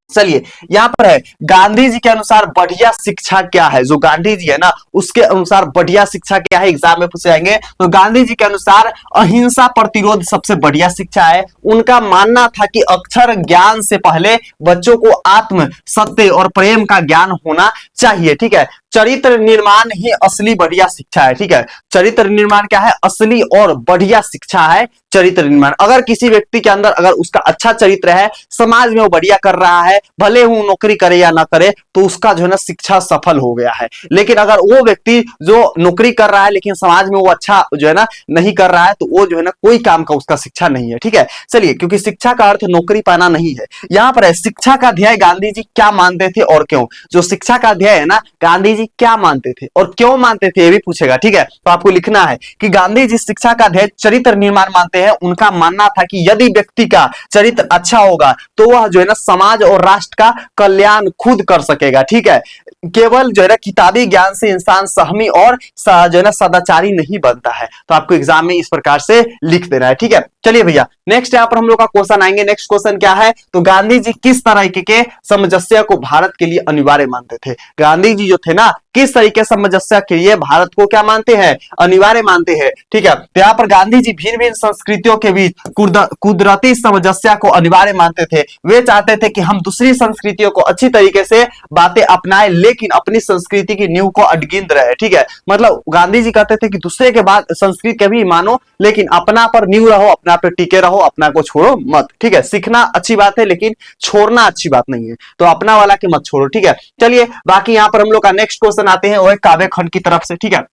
चलिए यहां पर है, गांधी जी के अनुसार बढ़िया शिक्षा क्या है। जो गांधी जी है ना उसके अनुसार बढ़िया शिक्षा क्या है, एग्जाम में पूछे जाएंगे। तो गांधी जी के अनुसार अहिंसा प्रतिरोध सबसे बढ़िया शिक्षा है। उनका मानना था कि अक्षर ज्ञान से पहले बच्चों को आत्म, सत्य और प्रेम का ज्ञान होना चाहिए, ठीक है। चरित्र निर्माण ही असली बढ़िया शिक्षा है, ठीक है। चरित्र निर्माण क्या है? असली और बढ़िया शिक्षा है चरित्र निर्माण। अगर किसी व्यक्ति के अंदर अगर उसका अच्छा चरित्र है, समाज में वो बढ़िया कर रहा है, भले वो नौकरी करे या ना करे, तो उसका जो है ना शिक्षा सफल हो गया है। लेकिन अगर वो व्यक्ति जो नौकरी कर रहा है लेकिन समाज में वो अच्छा जो है ना नहीं कर रहा है, तो वो जो है ना कोई काम का उसका शिक्षा नहीं है, ठीक है। चलिए क्योंकि शिक्षा का अर्थ नौकरी पाना नहीं है। यहाँ पर है, शिक्षा का ध्येय गांधी जी क्या मानते थे और क्यों। जो शिक्षा का ध्येय है ना, गांधी जी क्या मानते थे और क्यों मानते थे, ये भी पूछेगा, ठीक है। तो आपको लिखना है कि गांधी जी शिक्षा का ध्येय चरित्र निर्माण मानते हैं। उनका मानना था कि यदि व्यक्ति का चरित्र अच्छा होगा तो वह जो है ना समाज और राष्ट्र का कल्याण खुद कर सकेगा, ठीक है। केवल जो है ना किताबी ज्ञान से इंसान सहमी और जो है ना सदाचारी नहीं बनता है। तो आपको एग्जाम में इस प्रकार से लिख देना है, ठीक है। चलिए भैया नेक्स्ट यहाँ पर हम लोग का क्वेश्चन आएंगे। नेक्स्ट क्वेश्चन क्या है, तो गांधी जी किस तरह के सामंजस्य को भारत के लिए अनिवार्य मानते थे। गांधी जी जो थे ना किस तरीके सामंजस्य के लिए भारत को क्या मानते हैं, अनिवार्य मानते हैं, ठीक है। तो यहाँ पर गांधी जी भिन्न भिन्न संस्कृतियों के बीच कुदरती सामंजस्य को अनिवार्य मानते थे। वे चाहते थे कि हम दूसरी संस्कृतियों को अच्छी तरीके से बातें अपनाएं लेकिन अपनी संस्कृति की नींव को अडगिंद रहे, ठीक है। मतलब गांधी जी कहते थे कि दूसरे के बाद संस्कृति के भी मानो लेकिन अपना पर नींव रहो, अपना पर टिके रहो, अपना को छोड़ो मत, ठीक है। सीखना अच्छी बात है लेकिन छोड़ना अच्छी बात नहीं है, तो अपना वाला के मत छोड़ो, ठीक है। चलिए बाकी यहाँ पर हम लोग का नेक्स्ट क्वेश्चन आते हैं वो है काव्य खंड की तरफ से, ठीक है।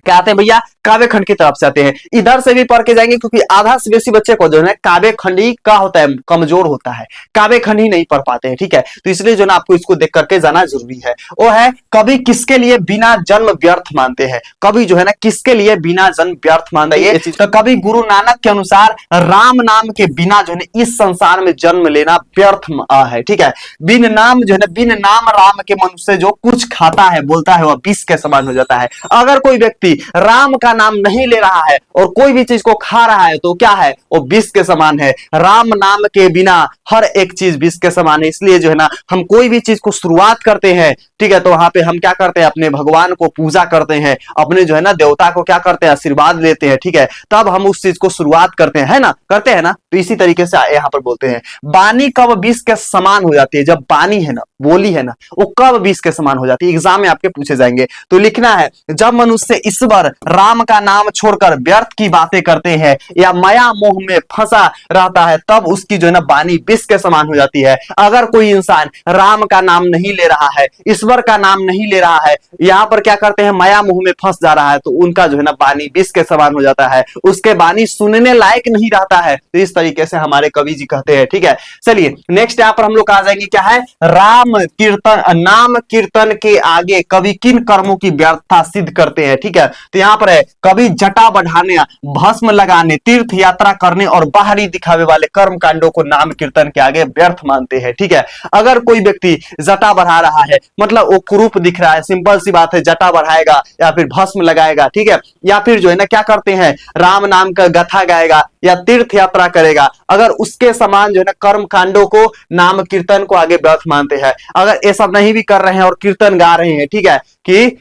क्या आते हैं भैया, काव्य खंड की तरफ से आते हैं। इधर से भी पढ़ के जाएंगे क्योंकि आधा से बेसी बच्चे को जो है काव्य खंड ही का होता है, कमजोर होता है, काव्य खंड ही नहीं पढ़ पाते हैं, ठीक है। तो इसलिए जो ना आपको इसको देख करके जाना जरूरी है। वो है कवि किसके लिए बिना जन्म व्यर्थ मानते हैं। कवि जो है ना किसके लिए बिना जन्म व्यर्थ मानते हैं, तो कवि गुरु नानक के अनुसार राम नाम के बिना जो है इस संसार में जन्म लेना व्यर्थ है, ठीक है। बिन नाम जो है ना, बिन नाम राम के मनुष्य जो कुछ खाता है बोलता है वह विष के समान हो जाता है। अगर कोई व्यक्ति राम का नाम नहीं ले रहा है और कोई भी चीज को खा रहा है तो क्या है, वो विष के समान है। राम नाम के बिना हर एक चीज विष के समान है। इसलिए जो है ना हम कोई भी चीज को शुरुआत करते हैं, ठीक है, तो वहां पे हम क्या करते हैं, अपने भगवान को पूजा करते हैं, अपने जो है ना देवता को क्या करते हैं, आशीर्वाद लेते हैं, ठीक है। तब हम उस चीज को शुरुआत करते हैं, है ना, करते हैं ना। तो इसी तरीके से यहाँ पर बोलते हैं वाणी कब विष के समान हो जाती है। जब वाणी है ना, बोली है ना, वो कब विष के समान हो जाती है, एग्जाम में आपके पूछे जाएंगे। तो लिखना है जब मनुष्य ईश्वर राम का नाम छोड़कर व्यर्थ की बातें करते हैं या माया मोह में फंसा रहता है, तब उसकी जो है ना वाणी विष के समान हो जाती है। अगर कोई इंसान राम का नाम नहीं ले रहा है, ईश्वर का नाम नहीं ले रहा है, यहाँ पर क्या करते हैं, माया मोह में फंस जा रहा है, तो उनका जो है ना वाणी विष के समान हो जाता है, उसके वाणी सुनने लायक नहीं रहता है। तो इस तरीके से हमारे कवि जी कहते हैं। ठीक है, चलिए नेक्स्ट यहाँ पर हम लोग आ जाएंगे, क्या है, राम कीर्तन, नाम कीर्तन के आगे कवि किन कर्मों की व्यर्थता सिद्ध करते हैं। ठीक है, तो यहाँ पर है, कवि जटा बढ़ाने, भस्म लगाने, तीर्थ यात्रा करने और बाहरी दिखावे वाले कर्म कांडों को नाम कीर्तन के आगे व्यर्थ मानते हैं। ठीक है, अगर कोई व्यक्ति जटा बढ़ा रहा है, मतलब वो कुरूप दिख रहा है, सिंपल सी बात है, जटा बढ़ाएगा या फिर भस्म लगाएगा, ठीक है, या फिर जो है ना क्या करते हैं, राम नाम का गाथा गाएगा या तीर्थ यात्रा करेगा, अगर उसके समान जो है ना कर्म कांडों को, नाम कीर्तन को आगे व्यर्थ मानते हैं। अगर ये सब नहीं भी कर रहे हैं और कीर्तन गा रहे हैं, ठीक है, कि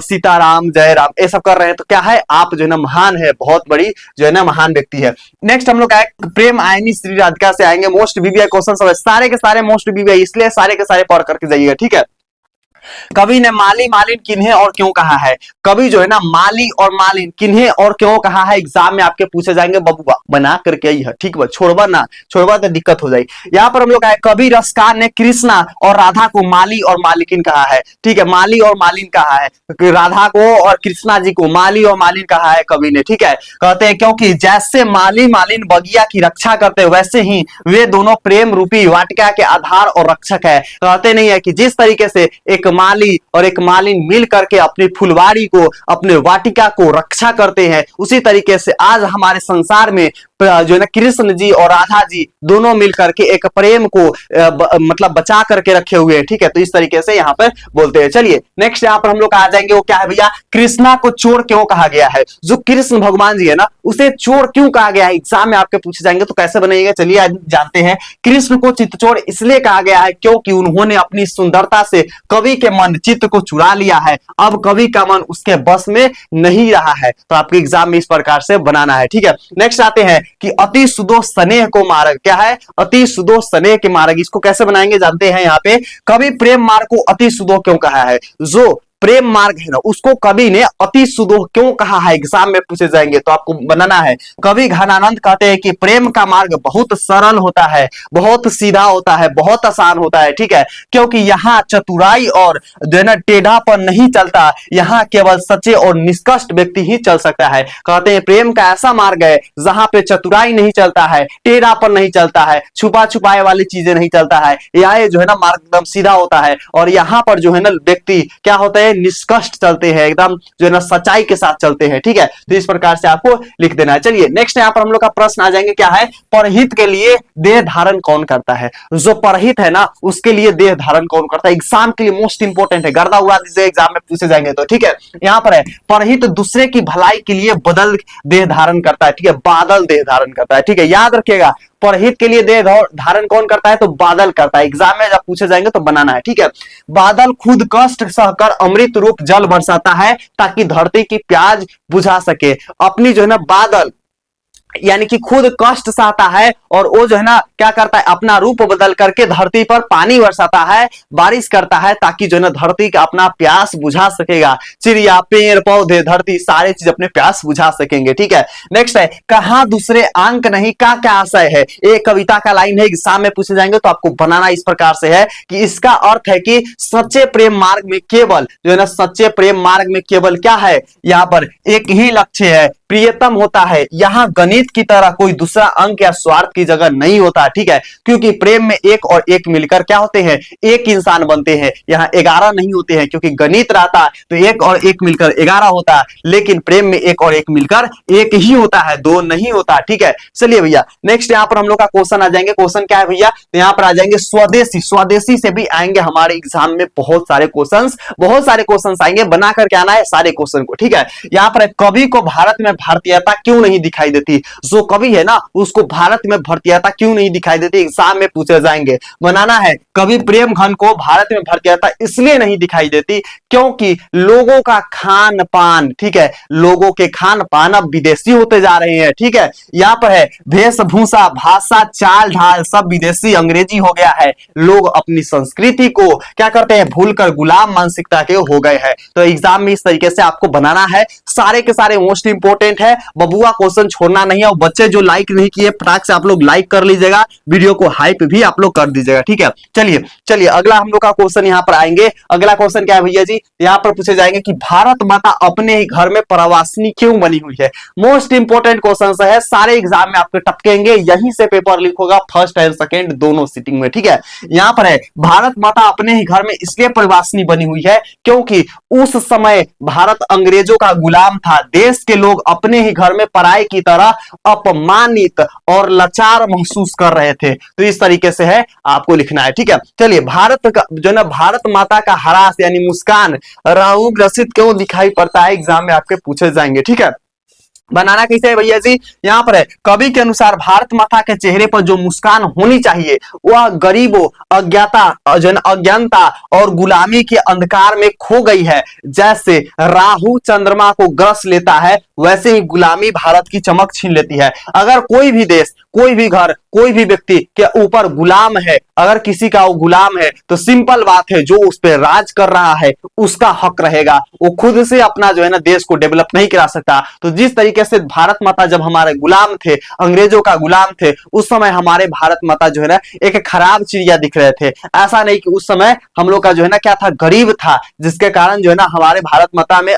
सीताराम जय राम, ये सब कर रहे हैं, तो क्या है, आप जो है ना महान है, बहुत बड़ी जो है ना महान व्यक्ति है। नेक्स्ट हम लोग प्रेम आयनी श्री राधिका से आएंगे। मोस्ट वीवीआई क्वेश्चन सब है, सारे के सारे मोस्ट वीवीआई, इसलिए सारे के सारे पढ़ करके जाइएगा। ठीक है, कवि ने माली मालिन किन्हें और क्यों कहा है। कवि जो है ना माली और मालिन किन्हें और क्यों कहा है, एग्जाम में आपके पूछे जाएंगे, बबुआ बना करके आई है। ठीक है, छोड़वा ना, छोड़वा तो दिक्कत हो जाएगी। यहाँ पर हम लोग आए, कवि रसकार ने कृष्णा और राधा को माली और मालिकिन कहा है। ठीक है, माली और मालिन कहा है, राधा को और कृष्णा जी को माली और मालिन कहा है कवि ने। ठीक है, कहते हैं क्योंकि जैसे माली मालिन बगिया की रक्षा करते हैं, वैसे ही वे दोनों प्रेम रूपी वाटिका के आधार और रक्षक है। कहते नहीं है कि जिस तरीके से एक माली और एक मालिन मिल करके अपनी फुलवारी को, अपने वाटिका को रक्षा करते हैं, उसी तरीके से आज हमारे संसार में जो है ना कृष्ण जी और राधा जी दोनों मिलकर के एक प्रेम को मतलब बचा करके रखे हुए हैं। ठीक है, तो इस तरीके से यहाँ पर बोलते हैं। चलिए नेक्स्ट यहाँ पर हम लोग आ जाएंगे, वो क्या है भैया, कृष्णा को चोर क्यों कहा गया है। जो कृष्ण भगवान जी है ना, उसे चोर क्यों कहा गया है, एग्जाम में आपके पूछे जाएंगे, तो कैसे बनाइएगा, चलिए आज जानते हैं। कृष्ण को चित्तचोर इसलिए कहा गया है क्योंकि उन्होंने अपनी सुंदरता से कवि के मन चित्त को चुरा लिया है, अब कवि का मन उसके बस में नहीं रहा है। तो आपके एग्जाम में इस प्रकार से बनाना है। ठीक है, नेक्स्ट आते हैं कि अति सुदोष स्नेह को मार्ग, क्या है, अति सुदोष स्नेह के मार्ग, इसको कैसे बनाएंगे जानते हैं। यहाँ पे कवि प्रेम मार्ग को अति सुदोष क्यों कहा है, जो प्रेम मार्ग है ना, उसको कवि ने अति सुदोष क्यों कहा है, एग्जाम में पूछे जाएंगे, तो आपको बनाना है। कवि घनानंद कहते हैं कि प्रेम का मार्ग बहुत सरल होता है, बहुत सीधा होता है, बहुत आसान होता है। ठीक है, क्योंकि यहाँ चतुराई और जो है ना टेढ़ापन नहीं चलता, यहाँ केवल सच्चे और निष्कष्ट व्यक्ति ही चल सकता है। कहते हैं प्रेम का ऐसा मार्ग है जहां पे चतुराई नहीं चलता है, टेढ़ापन नहीं चलता है, छुपा छुपाए वाली चीजें नहीं चलता है, यह जो है ना मार्ग एकदम सीधा होता है, और यहाँ पर जो है ना व्यक्ति क्या होता है, निष्कष्ट चलते हैं, एकदम जो है ना सच्चाई के साथ चलते हैं। ठीक है, तो इस प्रकार से आपको लिख देना है। चलिए नेक्स्ट यहाँ पर हम लोग का प्रश्न आ जाएंगे, क्या है, परहित के लिए देह धारण कौन करता है। जो परहित है ना, उसके लिए देह धारण कौन करता है, एग्जाम के लिए मोस्ट इंपोर्टेंट है, गर्दा उड़ा दीजिए, एग्जाम में पूछे जाएंगे। तो ठीक है, यहाँ पर है, परहित दूसरे की भलाई के लिए बदल देह धारण करता है। ठीक है, बादल देह धारण करता है। ठीक है, याद रखिएगा, परहित के लिए देह धारण कौन करता है, तो बादल करता है। एग्जाम में जब पूछे जाएंगे तो बनाना है। ठीक है, बादल खुद कष्ट सहकर अमृत रूप जल बरसाता है ताकि धरती की प्यास बुझा सके। अपनी जो है ना बादल यानी कि खुद कष्ट सहता है और वो जो है ना क्या करता है, अपना रूप बदल करके धरती पर पानी बरसाता है, बारिश करता है, ताकि जो है ना धरती का अपना प्यास बुझा सकेगा। चिड़िया, पेड़ पौधे, धरती, सारे चीज अपने प्यास बुझा सकेंगे। ठीक है, नेक्स्ट है, कहां दूसरे अंक नहीं का क्या आशय है। एक कविता का लाइन है, एग्जाम में पूछे जाएंगे, तो आपको बनाना इस प्रकार से है कि इसका अर्थ है कि सच्चे प्रेम मार्ग में केवल जो है ना, सच्चे प्रेम मार्ग में केवल क्या है, यहाँ पर एक ही लक्ष्य है, प्रियतम होता है। यहाँ गणित की तरह कोई दूसरा अंक या स्वार्थ की जगह नहीं होता। ठीक है, क्योंकि प्रेम में एक और एक मिलकर क्या होते हैं, एक इंसान बनते हैं। यहाँ 11 नहीं होते हैं, क्योंकि गणित रहता तो एक और एक मिलकर 11 होता, लेकिन प्रेम में एक और एक मिलकर एक ही होता है, दो नहीं होता। ठीक है, चलिए भैया नेक्स्ट यहाँ पर हम लोग का क्वेश्चन आ जाएंगे। क्वेश्चन क्या है भैया, तो यहाँ पर आ जाएंगे स्वदेशी। स्वदेशी से भी आएंगे हमारे एग्जाम में बहुत सारे क्वेश्चन आएंगे, बना करके आना है सारे क्वेश्चन को। ठीक है, यहाँ पर कवि को भारत में भारतीयता क्यों नहीं दिखाई देती। जो कवि है ना उसको भारत में भरतीयता क्यों नहीं दिखाई देती, एग्जाम में पूछे जाएंगे। बनाना है कवि प्रेम घन को भारत में भरतीयता इसलिए नहीं दिखाई देती क्योंकि लोगों का खान पान, ठीक है, लोगों के खान पान अब विदेशी होते जा रहे हैं, ठीक है। यहाँ पर है वेशभूषा, भाषा, चाल ढाल सब विदेशी अंग्रेजी हो गया है। लोग अपनी संस्कृति को क्या करते हैं, भूलकर गुलाम मानसिकता के हो गए हैं। तो एग्जाम में इस तरीके से आपको बनाना है, सारे के सारे मोस्ट इंपोर्टेंट है बबुआ, क्वेश्चन छोड़ना नहीं है। और बच्चे जो लाइक नहीं किए फटाक से आप लोग लाइक कर लीजिएगा, वीडियो को हाइप भी आप लोग कर दीजिएगा, ठीक है। चलिए चलिए अगला हम लोग का क्वेश्चन यहाँ पर आएंगे। अगला क्वेश्चन क्या है भैया जी, यहाँ पर पूछे जाएंगे कि भारत माता अपने ही घर में प्रवासिनी क्यों बनी हुई है। मोस्ट इंपोर्टेंट क्वेश्चन है, सारे एग्जाम में आपके टपकेंगे, यहीं से पेपर लीक होगा फर्स्ट एंड सेकंड दोनों सीटिंग में, ठीक है। यहाँ पर है भारत माता अपने ही घर में इसलिए प्रवासिनी बनी हुई है क्योंकि उस समय भारत अंग्रेजों का गुलाम था। देश के लोग अपने ही घर में पराये की तरह अपमानित और लाचार महसूस कर रहे थे। तो इस तरीके से है आपको लिखना है, ठीक है। चलिए भारत का जो ना भारत माता का हरास यानी मुस्कान राहु ग्रसित क्यों दिखाई पड़ता है, एग्जाम में आपके पूछे जाएंगे, ठीक है। बनाना कैसे है भैया जी, यहाँ पर है कवि के अनुसार भारत माता के चेहरे पर जो मुस्कान होनी चाहिए वह गरीबों, अज्ञानता और गुलामी के अंधकार में खो गई है। जैसे राहु चंद्रमा को ग्रस लेता है वैसे ही गुलामी भारत की चमक छीन लेती है। अगर कोई भी देश, कोई भी घर, कोई भी व्यक्ति के ऊपर गुलाम है, अगर किसी का वो गुलाम है तो सिंपल बात है जो उस पर राज कर रहा है उसका हक रहेगा, वो खुद से अपना जो है ना देश को डेवलप नहीं करा सकता। तो जिस तरीके से भारत माता जब हमारे गुलाम थे, अंग्रेजों का गुलाम थे, उस समय हमारे भारत माता जो है ना एक खराब चिड़िया दिख रहे थे। ऐसा नहीं कि उस समय हम लोग का जो है ना क्या था, गरीब था, जिसके कारण जो है ना हमारे भारत माता में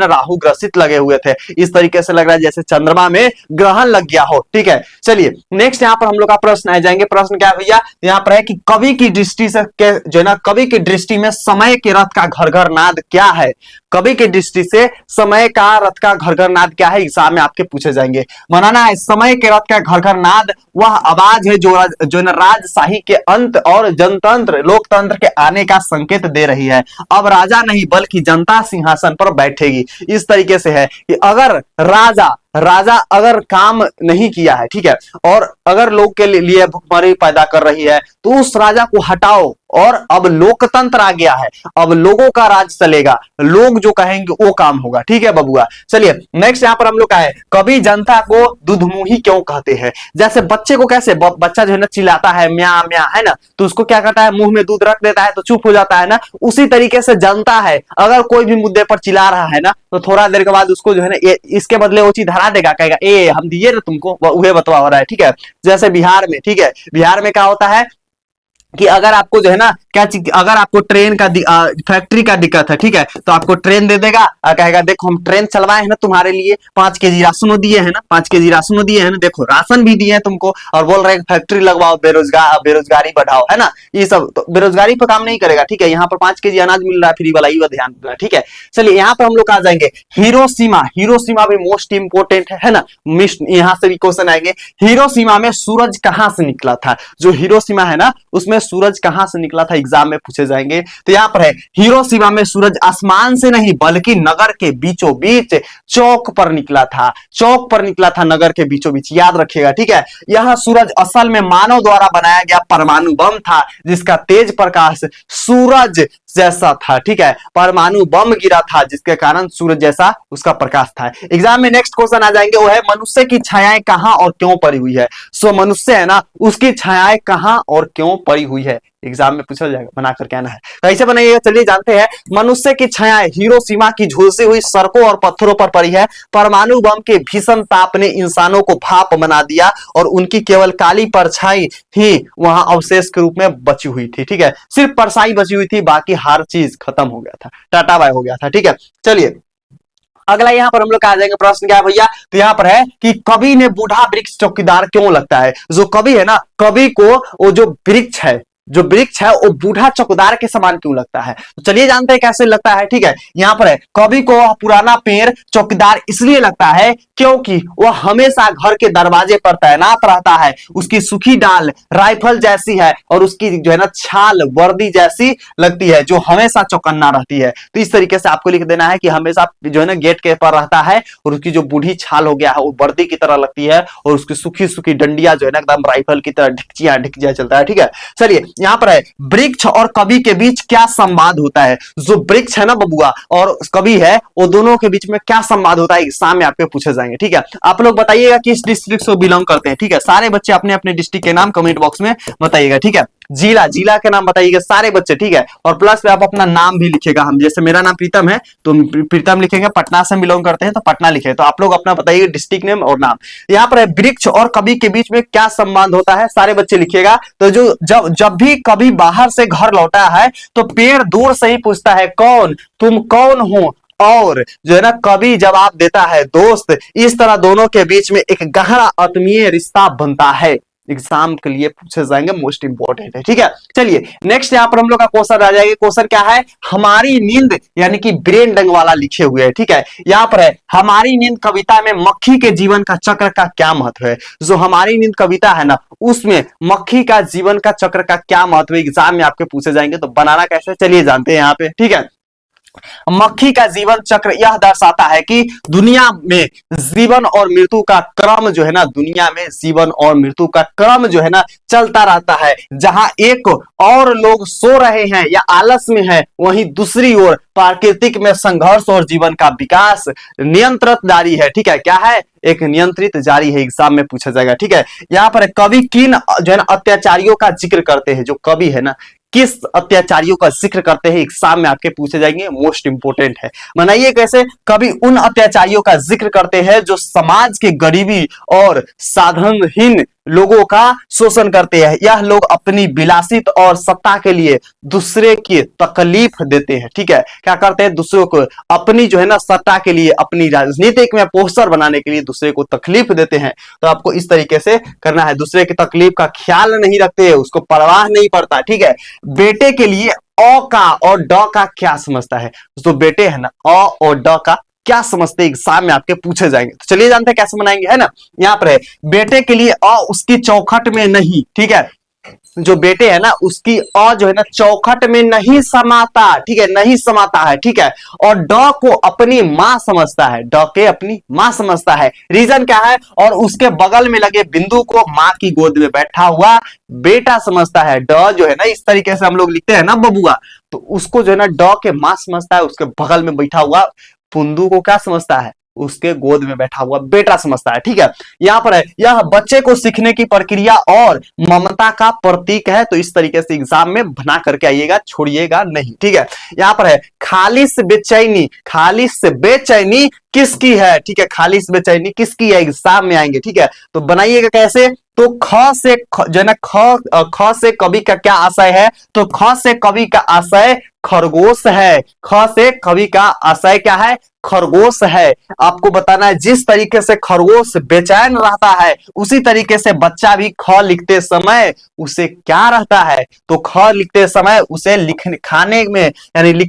राहु ग्रसित लगे हुए थे। इस तरीके से लग रहा है जैसे चंद्रमा में ग्रहण लग गया हो, ठीक है। चलिए नेक्स्ट यहाँ पर हम लोग का प्रश्न आ जाएंगे। प्रश्न क्या है भैया, यहाँ पर है कि कवि की दृष्टि से जो है ना, कवि की दृष्टि में समय के रथ का घर घर नाद क्या है। कवि की दृष्टि से समय का रथ का घर घर नाद क्या है, एग्जाम में आपके पूछे जाएंगे। बनाना है समय के रथ का घर घर नाद वह आवाज है जो न राजशाही के अंत और जनतंत्र लोकतंत्र के आने का संकेत दे रही है। अब राजा नहीं बल्कि जनता सिंहासन पर बैठेगी। इस तरीके से है कि अगर राजा अगर काम नहीं किया है, ठीक है, और अगर लोग के लिए भुखमरी पैदा कर रही है तो उस राजा को हटाओ और अब लोकतंत्र आ गया है, अब लोगों का राज चलेगा, लोग जो कहेंगे वो काम होगा, ठीक है बबुआ। चलिए नेक्स्ट यहाँ पर हम लोग का है कवि जनता को दुधमुही क्यों कहते हैं। जैसे बच्चे को कैसे बच्चा जो है ना चिल्लाता है म्या म्या, है ना, तो उसको क्या करता है, मुंह में दूध रख देता है तो चुप हो जाता है ना। उसी तरीके से जनता है अगर कोई भी मुद्दे पर चिल्ला रहा है ना तो थोड़ा देर के बाद उसको जो है ना इसके बदले वो चीज हरा देगा, कहेगा ए हम दिए ना तुमको, वह बतवा हो रहा है, ठीक है। जैसे बिहार में, ठीक है, बिहार में क्या होता है कि अगर आपको जो है ना क्या चीज, अगर आपको ट्रेन का फैक्ट्री का दिक्कत है, ठीक है, तो आपको ट्रेन दे देगा और कहेगा देखो हम ट्रेन चलवाए हैं ना तुम्हारे लिए, 5 केजी राशन दिए हैं ना, 5 केजी राशन दिए हैं ना, देखो राशन भी दिए हैं तुमको, और बोल रहे हैं फैक्ट्री लगवाओ, बेरोजगारी बढ़ाओ, है ना। ये सब तो बेरोजगारी पर काम नहीं करेगा, ठीक है। यहाँ पर 5 केजी अनाज मिल रहा है फ्री वाला, ये ध्यान देना, ठीक है। चलिए यहाँ पर हम लोग आ जाएंगे हिरोशिमा। हिरोशिमा भी मोस्ट इंपोर्टेंट है ना, यहाँ से भी क्वेश्चन आएंगे। हिरोशिमा में सूरज कहां से निकला था। जो हिरोशिमा है ना उसमें सूरज कहां से निकला था, एग्जाम में पूछे जाएंगे। तो यहाँ पर है हिरोशिमा में सूरज आसमान से नहीं बल्कि नगर के बीचों बीच चौक पर निकला था। चौक पर निकला था नगर के बीचों बीच, याद रखिएगा, ठीक है। यह सूरज असल में मानव द्वारा बनाया गया परमाणु बम था जिसका तेज प्रकाश सूरज जैसा था, ठीक है। परमाणु बम गिरा था जिसके कारण सूरज जैसा उसका प्रकाश था। एग्जाम में नेक्स्ट क्वेश्चन आ जाएंगे, वो है मनुष्य की छायाएं कहां और क्यों पड़ी हुई है। सो मनुष्य है ना उसकी छायाएं कहां और क्यों पड़ी हुई है, एग्जाम में पूछा जाएगा, बनाकर कहना है। कैसे बनाइएगा चलिए जानते हैं। मनुष्य की छायाएं हिरोशिमा की झुलसी हुई सड़कों और पत्थरों पर पड़ी है। परमाणु बम के भीषण ताप ने इंसानों को भाप बना दिया और उनकी केवल काली परछाई ही वहां अवशेष के रूप में बची हुई थी, ठीक है। सिर्फ परछाई बची हुई थी, बाकी हर चीज खत्म हो गया था, टाटा बाय हो गया था, ठीक है। चलिए अगला यहाँ पर हम लोग आ जाएंगे। प्रश्न क्या है भैया, तो यहाँ पर है कि कवि ने बूढ़ा वृक्ष चौकीदार क्यों लगता है। जो कवि है ना, कवि को वो जो वृक्ष है जो वृक्ष है वो बूढ़ा चौकीदार के समान क्यों लगता है? तो चलिए जानते हैं कैसे लगता है। ठीक है, यहाँ पर है कवि को वह पुराना पेड़ चौकीदार इसलिए लगता है क्योंकि वह हमेशा घर के दरवाजे पर तैनात रहता है। उसकी सूखी डाल राइफल जैसी है और उसकी जो है ना छाल वर्दी जैसी लगती है जो हमेशा चौकन्ना रहती है। तो इस तरीके से आपको लिख देना है कि हमेशा जो है ना गेट के पर रहता है और उसकी जो बूढ़ी छाल हो गया है वो वर्दी की तरह लगती है और उसकी सूखी सूखी डंडिया जो है ना एकदम राइफल की तरह ढिकचिया चलता है। ठीक है, चलिए यहाँ पर है वृक्ष और कवि के बीच क्या संवाद होता है। जो वृक्ष है ना बबुआ और कवि है वो दोनों के बीच में क्या संवाद होता है एग्जाम में आपके पूछे जाएंगे। ठीक है, आप लोग बताइएगा किस डिस्ट्रिक्ट से बिलोंग करते हैं। ठीक है, सारे बच्चे अपने अपने डिस्ट्रिक्ट के नाम कमेंट बॉक्स में बताइएगा। ठीक है, जिला के नाम बताइएगा सारे बच्चे। ठीक है, और प्लस पे आप अपना नाम भी लिखिएगा। हम जैसे मेरा नाम प्रीतम है तो प्रीतम लिखेंगे, पटना से बिलोंग करते हैं तो पटना लिखे। तो आप लोग अपना बताइए डिस्ट्रिक्ट नेम और नाम। यहाँ पर वृक्ष और कवि के बीच में क्या संबंध होता है सारे बच्चे लिखिएगा। तो जो जब भी कवि बाहर से घर लौटा है तो पेड़ दूर से ही पूछता है कौन, तुम कौन हो, और जो है ना कवि जवाब देता है दोस्त। इस तरह दोनों के बीच में एक गहरा आत्मीय रिश्ता बनता है। एग्जाम के लिए पूछे जाएंगे, मोस्ट इंपॉर्टेंट है। ठीक है, चलिए नेक्स्ट यहाँ पर हम लोग का क्वेश्चन आ जाएगा। क्वेश्चन क्या है, हमारी नींद यानी कि ब्रेन डंग वाला लिखे हुए है। ठीक है, यहाँ पर है हमारी नींद कविता में मक्खी के जीवन का चक्र का क्या महत्व है। जो हमारी नींद कविता है ना उसमें मक्खी का जीवन का चक्र का क्या महत्व है एग्जाम में आपके पूछे जाएंगे। तो बनाना कैसे चलिए जानते हैं यहाँ पे। ठीक है, मक्खी का जीवन चक्र यह दर्शाता है कि दुनिया में जीवन और मृत्यु का क्रम जो है ना, दुनिया में जीवन और मृत्यु का क्रम जो है ना चलता रहता है। जहां एक और लोग सो रहे हैं या आलस में है वहीं दूसरी ओर प्राकृतिक में संघर्ष और जीवन का विकास नियंत्रित जारी है। ठीक है, क्या है, एक नियंत्रित जारी है। एग्जाम में पूछा जाएगा। ठीक है, यहाँ पर कवि किन जो है ना अत्याचारियों का जिक्र करते हैं। जो कवि है ना किस अत्याचारियों का जिक्र करते हैं एग्जाम में आपके पूछे जाएंगे, मोस्ट इंपोर्टेंट है। बनाइए कैसे, कभी उन अत्याचारियों का जिक्र करते हैं जो समाज के गरीबी और साधनहीन लोगों का शोषण करते हैं। यह लोग अपनी विलासित और सत्ता के लिए दूसरे की तकलीफ देते हैं। ठीक है, क्या करते हैं, दूसरों को अपनी जो है ना सत्ता के लिए, अपनी राजनीतिक में पोस्टर बनाने के लिए दूसरे को तकलीफ देते हैं। तो आपको इस तरीके से करना है, दूसरे की तकलीफ का ख्याल नहीं रखते हैं, उसको परवाह नहीं पड़ता। ठीक है, बेटे के लिए अ का और ड का क्या समझता है। जो बेटे है ना अ और ड का क्या समझते हैं एग्जाम में आपके पूछे जाएंगे। तो चलिए जानते हैं कैसे बनाएंगे, है ना। यहाँ पर है बेटे के लिए अ उसकी चौखट में नहीं। ठीक है, जो बेटे है ना उसकी अ जो है ना चौखट में नहीं समाता। ठीक है, नहीं समाता है। ठीक है, और ड को अपनी मां समझता है, ड के अपनी मां समझता है। रीजन क्या है, और उसके बगल में लगे बिंदु को मां की गोद में बैठा हुआ बेटा समझता है। ड जो है ना इस तरीके से हम लोग लिखते हैं ना बबुआ, तो उसको जो है ना ड के मां समझता है, उसके बगल में बैठा हुआ पुंदू को क्या समझता है, उसके गोद में बैठा हुआ बेटा समझता है। ठीक है, यहाँ पर है यह बच्चे को सीखने की प्रक्रिया और ममता का प्रतीक है। तो इस तरीके से एग्जाम में बना करके आइएगा, छोड़िएगा नहीं। ठीक है, यहाँ पर है खालिश बेचैनी, खालिश बेचैनी किसकी है। ठीक है, खालिश बेचैनी किसकी है एग्जाम में आएंगे। ठीक है, तो बनाइएगा कैसे, तो ख से जो है ना ख से कवि का क्या आशय है, तो ख से कवि का आशय खरगोश है। ख से कवि का आशय क्या है, खरगोश है। आपको बताना है जिस तरीके से खरगोश बेचैन रहता है उसी तरीके से बच्चा भी ख लिखते समय उसे क्या रहता है, तो ख लिखते समय उसे खाने में यानी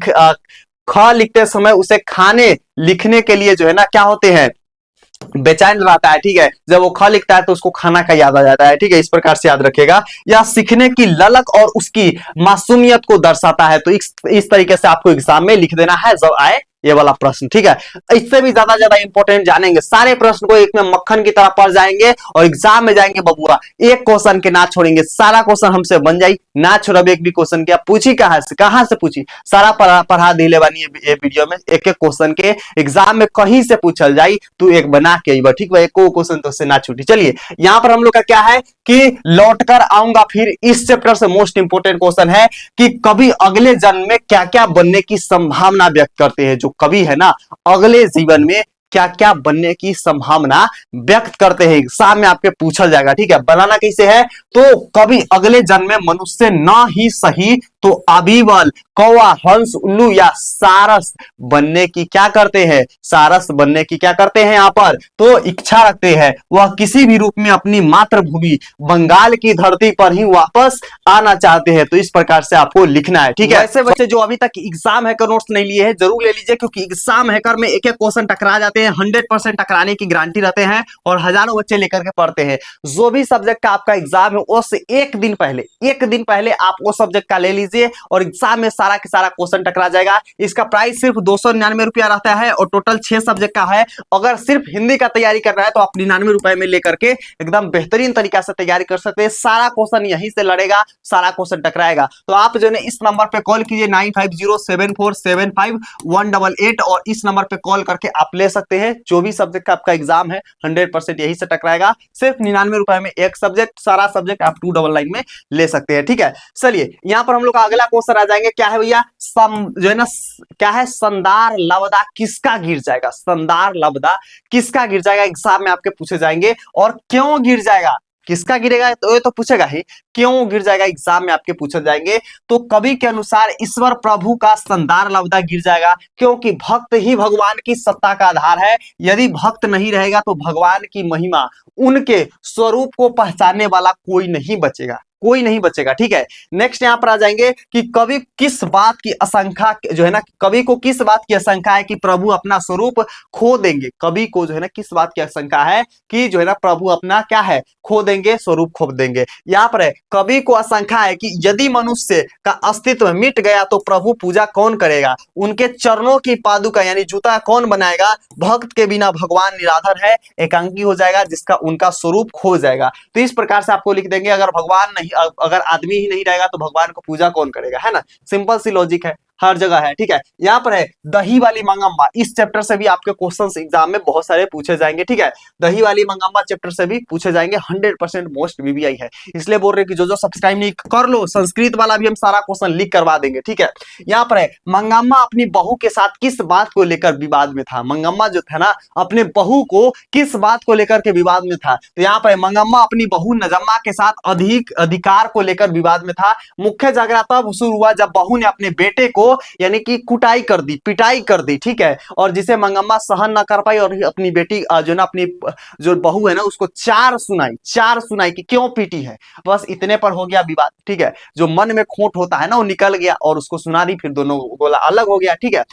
ख लिखते समय उसे खाने लिखने के लिए जो है ना क्या होते हैं, बेचैन रहता है। ठीक है, जब वो ख लिखता है तो उसको खाना का याद आ जाता है। ठीक है, इस प्रकार से याद रखेगा। यह सीखने की ललक और उसकी मासूमियत को दर्शाता है। तो इस तरीके से आपको एग्जाम में लिख देना है जब आए ये वाला प्रश्न। ठीक है, इससे भी ज्यादा इंपॉर्टेंट जानेंगे, सारे प्रश्न को एक में मक्खन की तरह पढ़ जाएंगे और एग्जाम में जाएंगे बबुआ, एक क्वेश्चन के ना छोड़ेंगे। सारा क्वेश्चन हमसे बन जाई, ना छोड़ब एक भी क्वेश्चन के। पूछी कहां से पूछी, सारा पढ़ा दिले बानी ये वीडियो में। एक एक क्वेश्चन के एग्जाम में कहीं से पूछल जाई, तू एक बना के आइबा। ठीक है, एक क्वेश्चन तो से ना छूटी। चलिए यहाँ पर हम लोग का क्या है कि लौटकर आऊंगा फिर, इस चैप्टर से मोस्ट इंपोर्टेंट क्वेश्चन है कि कभी अगले जन्म में क्या क्या बनने की संभावना व्यक्त करते हैं। जो कवि है ना अगले जीवन में क्या क्या बनने की संभावना व्यक्त करते हैं, एग्जाम में आपके पूछा जाएगा। ठीक है, बनाना कैसे है, तो कभी अगले जन्म में मनुष्य ना ही सही तो अबीवल कौवा, हंस, उल्लू या सारस बनने की क्या करते हैं, सारस बनने की क्या करते हैं यहाँ पर, तो इच्छा रखते हैं। वह किसी भी रूप में अपनी मातृभूमि बंगाल की धरती पर ही वापस आना चाहते हैं। तो इस प्रकार से आपको लिखना है, ठीक है। वैसे बच्चे जो अभी तक एग्जाम हैकर नोट्स नहीं लिए हैं जरूर ले लीजिए, क्योंकि एग्जाम हैकर में एक एक क्वेश्चन टकरा जाते हैं, 100% टकराने की गारंटी रहते हैं और हजारों बच्चे लेकर के पढ़ते हैं। जो भी सब्जेक्ट का आपका एग्जाम है उससे एक दिन पहले आप वो सब्जेक्ट का ले लीजिए और एग्जाम में सारा के सारा क्वेश्चन टकरा जाएगा। इसका प्राइस सिर्फ 299 रुपया रहता है और टोटल 6 सब्जेक्ट का है। अगर सिर्फ हिंदी का तैयारी कर रहा है तो आप 99 रुपए में लेकर के एकदम बेहतरीन तरीका से तैयारी कर सकते हैं। सारा क्वेश्चन यहीं से लड़ेगा, सारा क्वेश्चन टकराएगा। तो आप जो है इस नंबर पे कॉल कीजिए 9507475188 और इस नंबर पे कॉल करके आप ले सकते हैं। जो भी सब्जेक्ट का आपका एग्जाम है 100% यही से टकराएगा। सिर्फ 99 रुपए में एक सब्जेक्ट, सारा सब्जेक्ट आप 299 में ले सकते हैं, ठीक है। चलिए यहाँ पर हम लोग का अगला क्वेश्चन आ जाएंगे, क्या है भैया, जो है ना क्या है, संदार लबदा किसका गिर जाएगा, संदार लबदा किसका गिर जाएगा, एग्जाम में आपके पूछे जाएंगे। और क्यों गिर जाएगा, किसका गिरेगा तो ये तो पूछेगा ही, क्यों गिर जाएगा एग्जाम में आपके पूछे जाएंगे। तो कवि के अनुसार ईश्वर प्रभु का संदार लबदा गिर जाएगा, क्योंकि भक्त ही भगवान की सत्ता का आधार है। यदि भक्त नहीं रहेगा तो भगवान की महिमा, उनके स्वरूप को पहचानने वाला कोई नहीं बचेगा, कोई नहीं बचेगा, ठीक है। नेक्स्ट यहां पर आ जाएंगे कि कवि किस बात की आशंका, जो है ना कवि को किस बात की आशंका है कि प्रभु अपना स्वरूप खो देंगे। कवि को जो है ना किस बात की आशंका है कि जो है ना प्रभु अपना क्या है, खो देंगे, स्वरूप खो देंगे। यहाँ पर है कवि को आशंका है कि यदि मनुष्य का अस्तित्व मिट गया तो प्रभु पूजा कौन करेगा, उनके चरणों की पादुका यानी जूता कौन बनाएगा। भक्त के बिना भगवान निराधर है, एकांकी हो जाएगा, जिसका उनका स्वरूप खो जाएगा। तो इस प्रकार से आपको लिख देंगे, अगर भगवान नहीं, अगर आदमी ही नहीं रहेगा तो भगवान को पूजा कौन करेगा, है ना। सिंपल सी लॉजिक है, हर जगह है, ठीक है। यहाँ पर है दही वाली मंगम्मा, इस चैप्टर से भी आपके क्वेश्चंस एग्जाम में बहुत सारे पूछे जाएंगे, ठीक है। दही वाली मंगम्मा चैप्टर से भी पूछे जाएंगे, 100% मोस्ट वीवीआई है। इसलिए बोल रहे कि जो सब्सक्राइब नहीं कर लो, संस्कृत वाला भी हम सारा क्वेश्चन लीक करवा देंगे, ठीक है। यहाँ पर है मंगम्मा अपनी बहू के साथ किस बात को लेकर विवाद में था। मंगम्मा जो था ना अपने बहू को किस बात को लेकर के विवाद में था। तो यहाँ पर मंगम्मा अपनी बहू नजम्मा के साथ अधिकार को लेकर विवाद में था। मुख्य झगड़ा तब शुरू हुआ जब बहू ने अपने बेटे को यानी कि कुटाई कर दी, पिटाई कर दी, ठीक है। और जिसे मंगम्मा सहन ना कर पाई और अपनी बेटी जो ना अपनी जो बहू है ना उसको चार सुनाई कि क्यों पीटी है। बस इतने पर हो गया विवाद, ठीक है। जो मन में खोट होता है ना वो निकल गया और उसको सुना दी, फिर दोनों गोला अलग हो गया, ठीक है।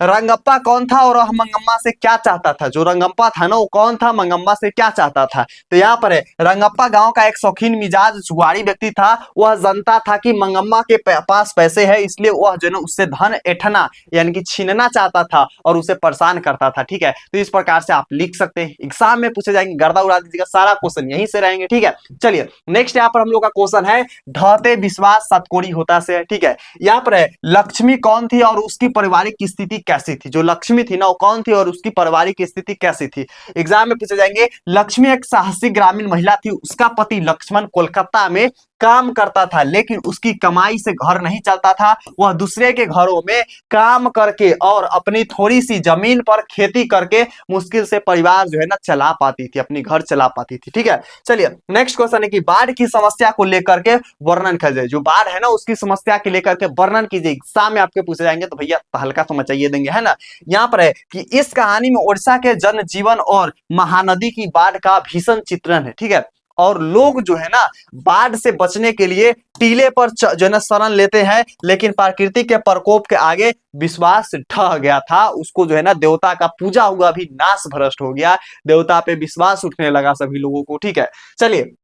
रंगप्पा कौन था और वह मंगम्मा से क्या चाहता था। जो रंगप्पा था ना वो कौन था, मंगम्मा से क्या चाहता था। तो यहाँ पर है रंगप्पा गांव का एक शौकीन मिजाज जुआरी व्यक्ति था। वह जानता था कि मंगम्मा के पास पैसे है, इसलिए वह जो ना उससे धन ऐठना यानी कि छीनना चाहता था और उसे परेशान करता था, ठीक है। तो इस प्रकार से आप लिख सकते हैं, एग्जाम में पूछे जाएंगे, गर्दा उड़ा दीजिएगा, सारा क्वेश्चन यहीं से रहेंगे, ठीक है। चलिए नेक्स्ट यहाँ पर हम लोग का क्वेश्चन है ढहते विश्वास सतकोड़ी होता से, ठीक है। यहाँ पर है लक्ष्मी कौन थी और उसकी पारिवारिक स्थिति कैसी थी। जो लक्ष्मी थी ना वो कौन थी और उसकी पारिवारिक स्थिति कैसी थी, एग्जाम में पूछे जाएंगे। लक्ष्मी एक साहसी ग्रामीण महिला थी। उसका पति लक्ष्मण कोलकाता में काम करता था, लेकिन उसकी कमाई से घर नहीं चलता था। वह दूसरे के घरों में काम करके और अपनी थोड़ी सी जमीन पर खेती करके मुश्किल से परिवार जो है ना चला पाती थी, अपनी घर चला पाती थी, ठीक है। चलिए नेक्स्ट क्वेश्चन है कि बाढ़ की समस्या को लेकर के वर्णन कीजिए। जो बाढ़ है ना उसकी समस्या के लेकर के वर्णन कीजिए, एग्जाम में आपके पूछे जाएंगे तो भैया हल्का तो मचाइए देंगे, है ना। यहाँ पर है कि इस कहानी में ओडिशा के जनजीवन और महानदी की बाढ़ का भीषण चित्रण है, ठीक है। और लोग जो है ना बाढ़ से बचने के लिए टीले पर जो है ना शरण लेते हैं, लेकिन प्रकृति के प्रकोप के आगे विश्वास ढह गया था। उसको जो है ना देवता का पूजा हुआ भी नाश भ्रष्ट हो गया, देवता पे विश्वास उठने लगा सभी लोगों को, ठीक है। चलिए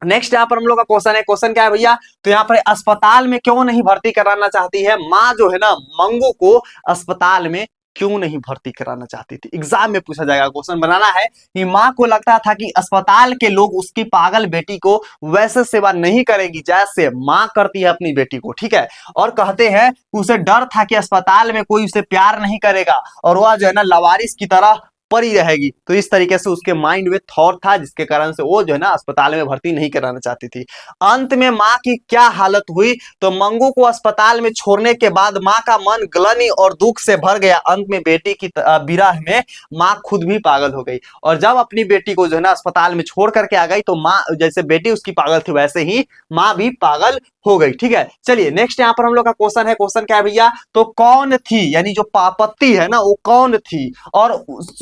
नेक्स्ट यहाँ पर हम लोग का क्वेश्चन है, क्वेश्चन क्या है भैया, तो यहाँ पर अस्पताल में क्यों नहीं भर्ती कराना चाहती है माँ जो है ना मंगू को अस्पताल में क्यों नहीं भर्ती कराना चाहती थी। एग्जाम में पूछा जाएगा, क्वेश्चन बनाना है कि माँ को लगता था कि अस्पताल के लोग उसकी पागल बेटी को वैसे सेवा नहीं करेंगी जैसे माँ करती है अपनी बेटी को, ठीक है। और कहते हैं उसे डर था कि अस्पताल में कोई उसे प्यार नहीं करेगा और वह जो है ना लवारिस की तरह पड़ी रहेगी। तो इस तरीके से उसके माइंड में थॉट था, जिसके कारण से वो जो है ना अस्पताल में भर्ती नहीं कराना चाहती थी। अंत में माँ की क्या हालत हुई, तो मंगू को अस्पताल में छोड़ने के बाद माँ का मन ग्लानि और दुख से भर गया। अंत में बेटी की विरह में माँ खुद भी पागल हो गई, और जब अपनी बेटी को जो है ना अस्पताल में छोड़ करके आ गई, तो माँ जैसे बेटी उसकी पागल थी वैसे ही माँ भी पागल हो गई। ठीक है, चलिए नेक्स्ट यहाँ पर हम लोग का क्वेश्चन है। क्वेश्चन क्या है भैया, तो कौन थी, यानी जो पापत्ती है ना वो कौन थी और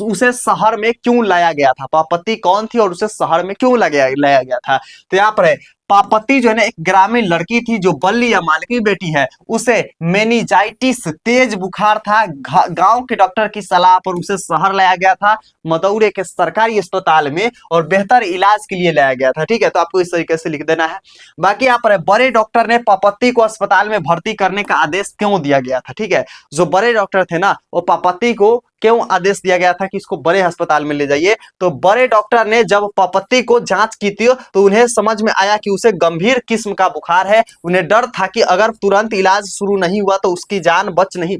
उसे शहर में क्यों लाया गया था। पापत्ती कौन थी और उसे शहर में क्यों लाया गया था। तो यहाँ पर है, पापत्ती जो है ना एक ग्रामीण लड़की थी जो बल्ली या मालिक की बेटी है। उसे मेनिंजाइटिस तेज बुखार था। गांव के डॉक्टर की सलाह पर उसे शहर लाया गया था, मदौरे के सरकारी अस्पताल में, और बेहतर इलाज के लिए लाया गया था। ठीक है, तो आपको इस तरीके से लिख देना है। बाकी यहाँ पर बड़े डॉक्टर ने पापत्ती को अस्पताल में भर्ती करने का आदेश क्यों दिया गया था। ठीक है, जो बड़े डॉक्टर थे ना वो पापत्ती को क्यों आदेश दिया गया था कि इसको बड़े अस्पताल में ले जाइए, तो बड़े डॉक्टर ने जब पापत्ती को जांच की थी तो उन्हें समझ में आया कि उसे गंभीर किस्म का बुखार है। उन्हें डर था कि अगर तुरंत इलाज शुरू नहीं हुआ तो उसकी जान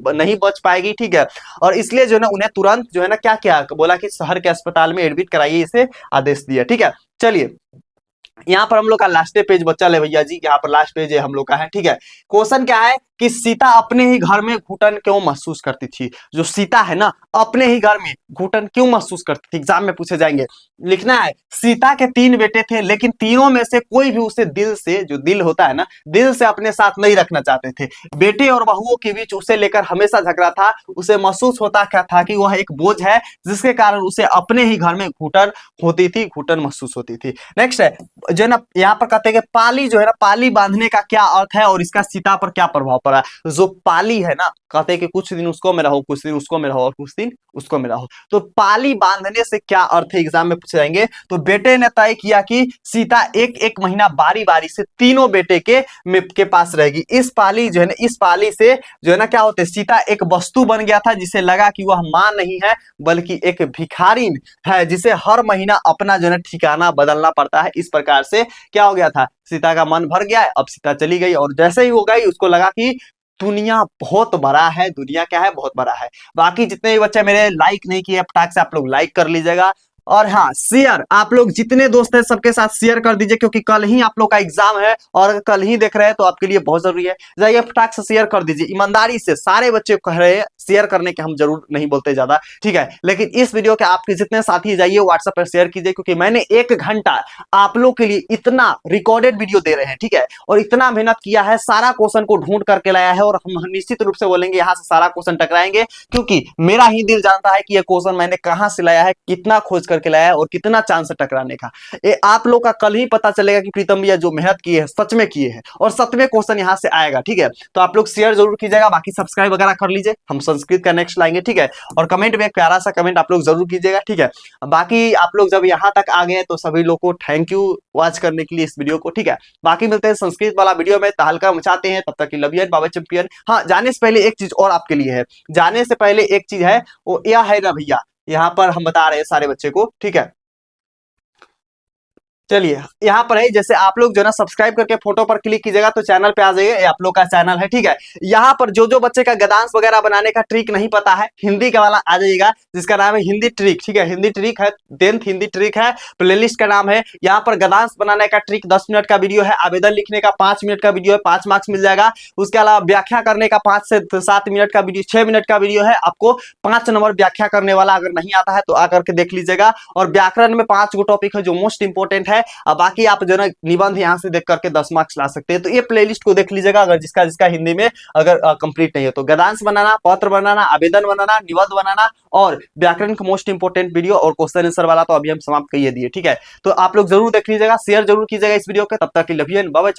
नहीं बच पाएगी। ठीक है, और इसलिए जो है ना उन्हें तुरंत जो है ना क्या किया, बोला कि शहर के अस्पताल में एडमिट कराइए, इसे आदेश दिया। ठीक है, चलिए यहाँ पर हम लोग का लास्ट पेज बच्चा है भैया जी, यहाँ पर लास्ट पेज है हम लोग का है। ठीक है, क्वेश्चन क्या है कि सीता अपने ही घर में घुटन क्यों महसूस करती थी। जो सीता है ना अपने ही घर में घुटन क्यों महसूस करती थी, एग्जाम में पूछे जाएंगे। लिखना है, सीता के 3 बेटे थे, लेकिन तीनों में से कोई भी उसे दिल से, जो दिल होता है ना, दिल से अपने साथ नहीं रखना चाहते थे। बेटे और बहुओं के बीच उसे लेकर हमेशा झगड़ा था। उसे महसूस होता क्या था कि वह एक बोझ है, जिसके कारण उसे अपने ही घर में घुटन होती थी, घुटन महसूस होती थी। नेक्स्ट है जो है ना, यहाँ पर कहते हैं कि पाली जो है ना, पाली बांधने का क्या अर्थ है और इसका सीता पर क्या प्रभाव पड़ा। जो पाली है ना, कहते हैं कि कुछ दिन उसको में रहो, कुछ दिन उसको में रहो, और कुछ दिन उसको में रहो। तो पाली बांधने से क्या अर्थ है, एग्जाम में पूछे जाएंगे। तो बेटे ने तय किया कि सीता एक एक महीना बारी बारी से तीनों बेटे के पास रहेगी। इस पाली जो है ना, इस पाली से जो है ना क्या होते, सीता एक वस्तु बन गया था, जिसे लगा कि वह मां नहीं है बल्कि एक भिखारिन है, जिसे हर महीना अपना जो है ठिकाना बदलना पड़ता है। इस प्रकार से क्या हो गया था, सीता का मन भर गया है। अब सीता चली गई, और जैसे ही हो गई उसको लगा कि दुनिया बहुत बड़ा है, दुनिया क्या है, बहुत बड़ा है। बाकी जितने भी बच्चे मेरे लाइक नहीं किए अब तक से, आप लोग लाइक कर लीजिएगा। और हाँ, शेयर, आप लोग जितने दोस्त हैं सबके साथ शेयर कर दीजिए, क्योंकि कल ही आप लोग का एग्जाम है और कल ही देख रहे हैं तो आपके लिए बहुत जरूरी है। जाइए फटाक से शेयर कर दीजिए, ईमानदारी से। सारे बच्चे कह रहे हैं शेयर करने के, हम जरूर नहीं बोलते ज्यादा, ठीक है, लेकिन इस वीडियो के आपके जितने साथी जाइए व्हाट्सएप पर शेयर कीजिए, क्योंकि मैंने 1 घंटा आप लोग के लिए इतना रिकॉर्डेड वीडियो दे रहे हैं, ठीक है, और इतना मेहनत किया है, सारा क्वेश्चन को ढूंढ करके लाया है, और हम निश्चित रूप से बोलेंगे यहाँ से सारा क्वेश्चन टकराएंगे, क्योंकि मेरा ही दिल जानता है कि यह क्वेश्चन मैंने कहां से लाया है, कितना खोज करके लाया है, और कितना चांस है टकराने का। ये आप लोग का कल ही पता चलेगा कि प्रीतम भैया जो मेहनत किए हैं सच में किए हैं, और सच में क्वेश्चन यहां से आएगा। ठीक है, तो आप लोग शेयर जरूर कीजिएगा, बाकी सब्सक्राइब वगैरह कर लीजिए, हम संस्कृत का नेक्स्ट लाएंगे। ठीक है, और कमेंट में एक प्यारा सा कमेंट आप लोग जरूर कीजिएगा। ठीक है, बाकी आप लोग जब यहां तक आ गए तो सभी लोग को थैंक यू वॉच करने के लिए इस वीडियो को। ठीक है, बाकी मिलते हैं संस्कृत वाला वीडियो में, तहलका मचाते हैं, तब तक की लव यू बाबा चैंपियन। हाँ, जाने से पहले एक चीज और आपके लिए है, जाने से पहले एक चीज है, वो यह है ना भैया, यहाँ पर हम बता रहे हैं सारे बच्चे को। ठीक है, चलिए यहाँ पर है, जैसे आप लोग जो ना सब्सक्राइब करके फोटो पर क्लिक कीजिएगा तो चैनल पे आ जाइए, ये आप लोग का चैनल है। ठीक है, यहाँ पर जो बच्चे का गद्यांश वगैरह बनाने का ट्रिक नहीं पता है, हिंदी का वाला आ जाइएगा, जिसका नाम है हिंदी ट्रिक। ठीक है, हिंदी ट्रिक है, 10th हिंदी ट्रिक है, प्लेलिस्ट का नाम है। यहाँ पर गद्यांश बनाने का ट्रिक 10 मिनट का वीडियो है, आवेदन लिखने का 5 मिनट का वीडियो है, 5 मार्क्स मिल जाएगा। उसके अलावा व्याख्या करने का 5 से 7 मिनट का वीडियो, 6 मिनट का वीडियो है, आपको 5 नंबर व्याख्या करने वाला। अगर नहीं आता है तो आकर के देख लीजिएगा। और व्याकरण में 5 गो टॉपिक है जो मोस्ट इंपोर्टेंट है। बाकी आप जो ना निबंध यहाँ से देख करके 10 मार्क्स ला सकते हैं। तो ये प्लेलिस्ट को देख लीजिएगा, अगर जिसका हिंदी में अगर कंप्लीट नहीं है तो। गद्यांश बनाना, पत्र बनाना, आवेदन बनाना, निबंध बनाना, और व्याकरण का मोस्ट इंपोर्टेंट वीडियो, और क्वेश्चन आंसर वाला तो अभी हम समाप्त कर दिए। ठीक है, तो आप लोग जरूर देख लीजिएगा, शेयर जरूर कीजिएगा इस वीडियो को। तब तक के लिए love you and bye bye.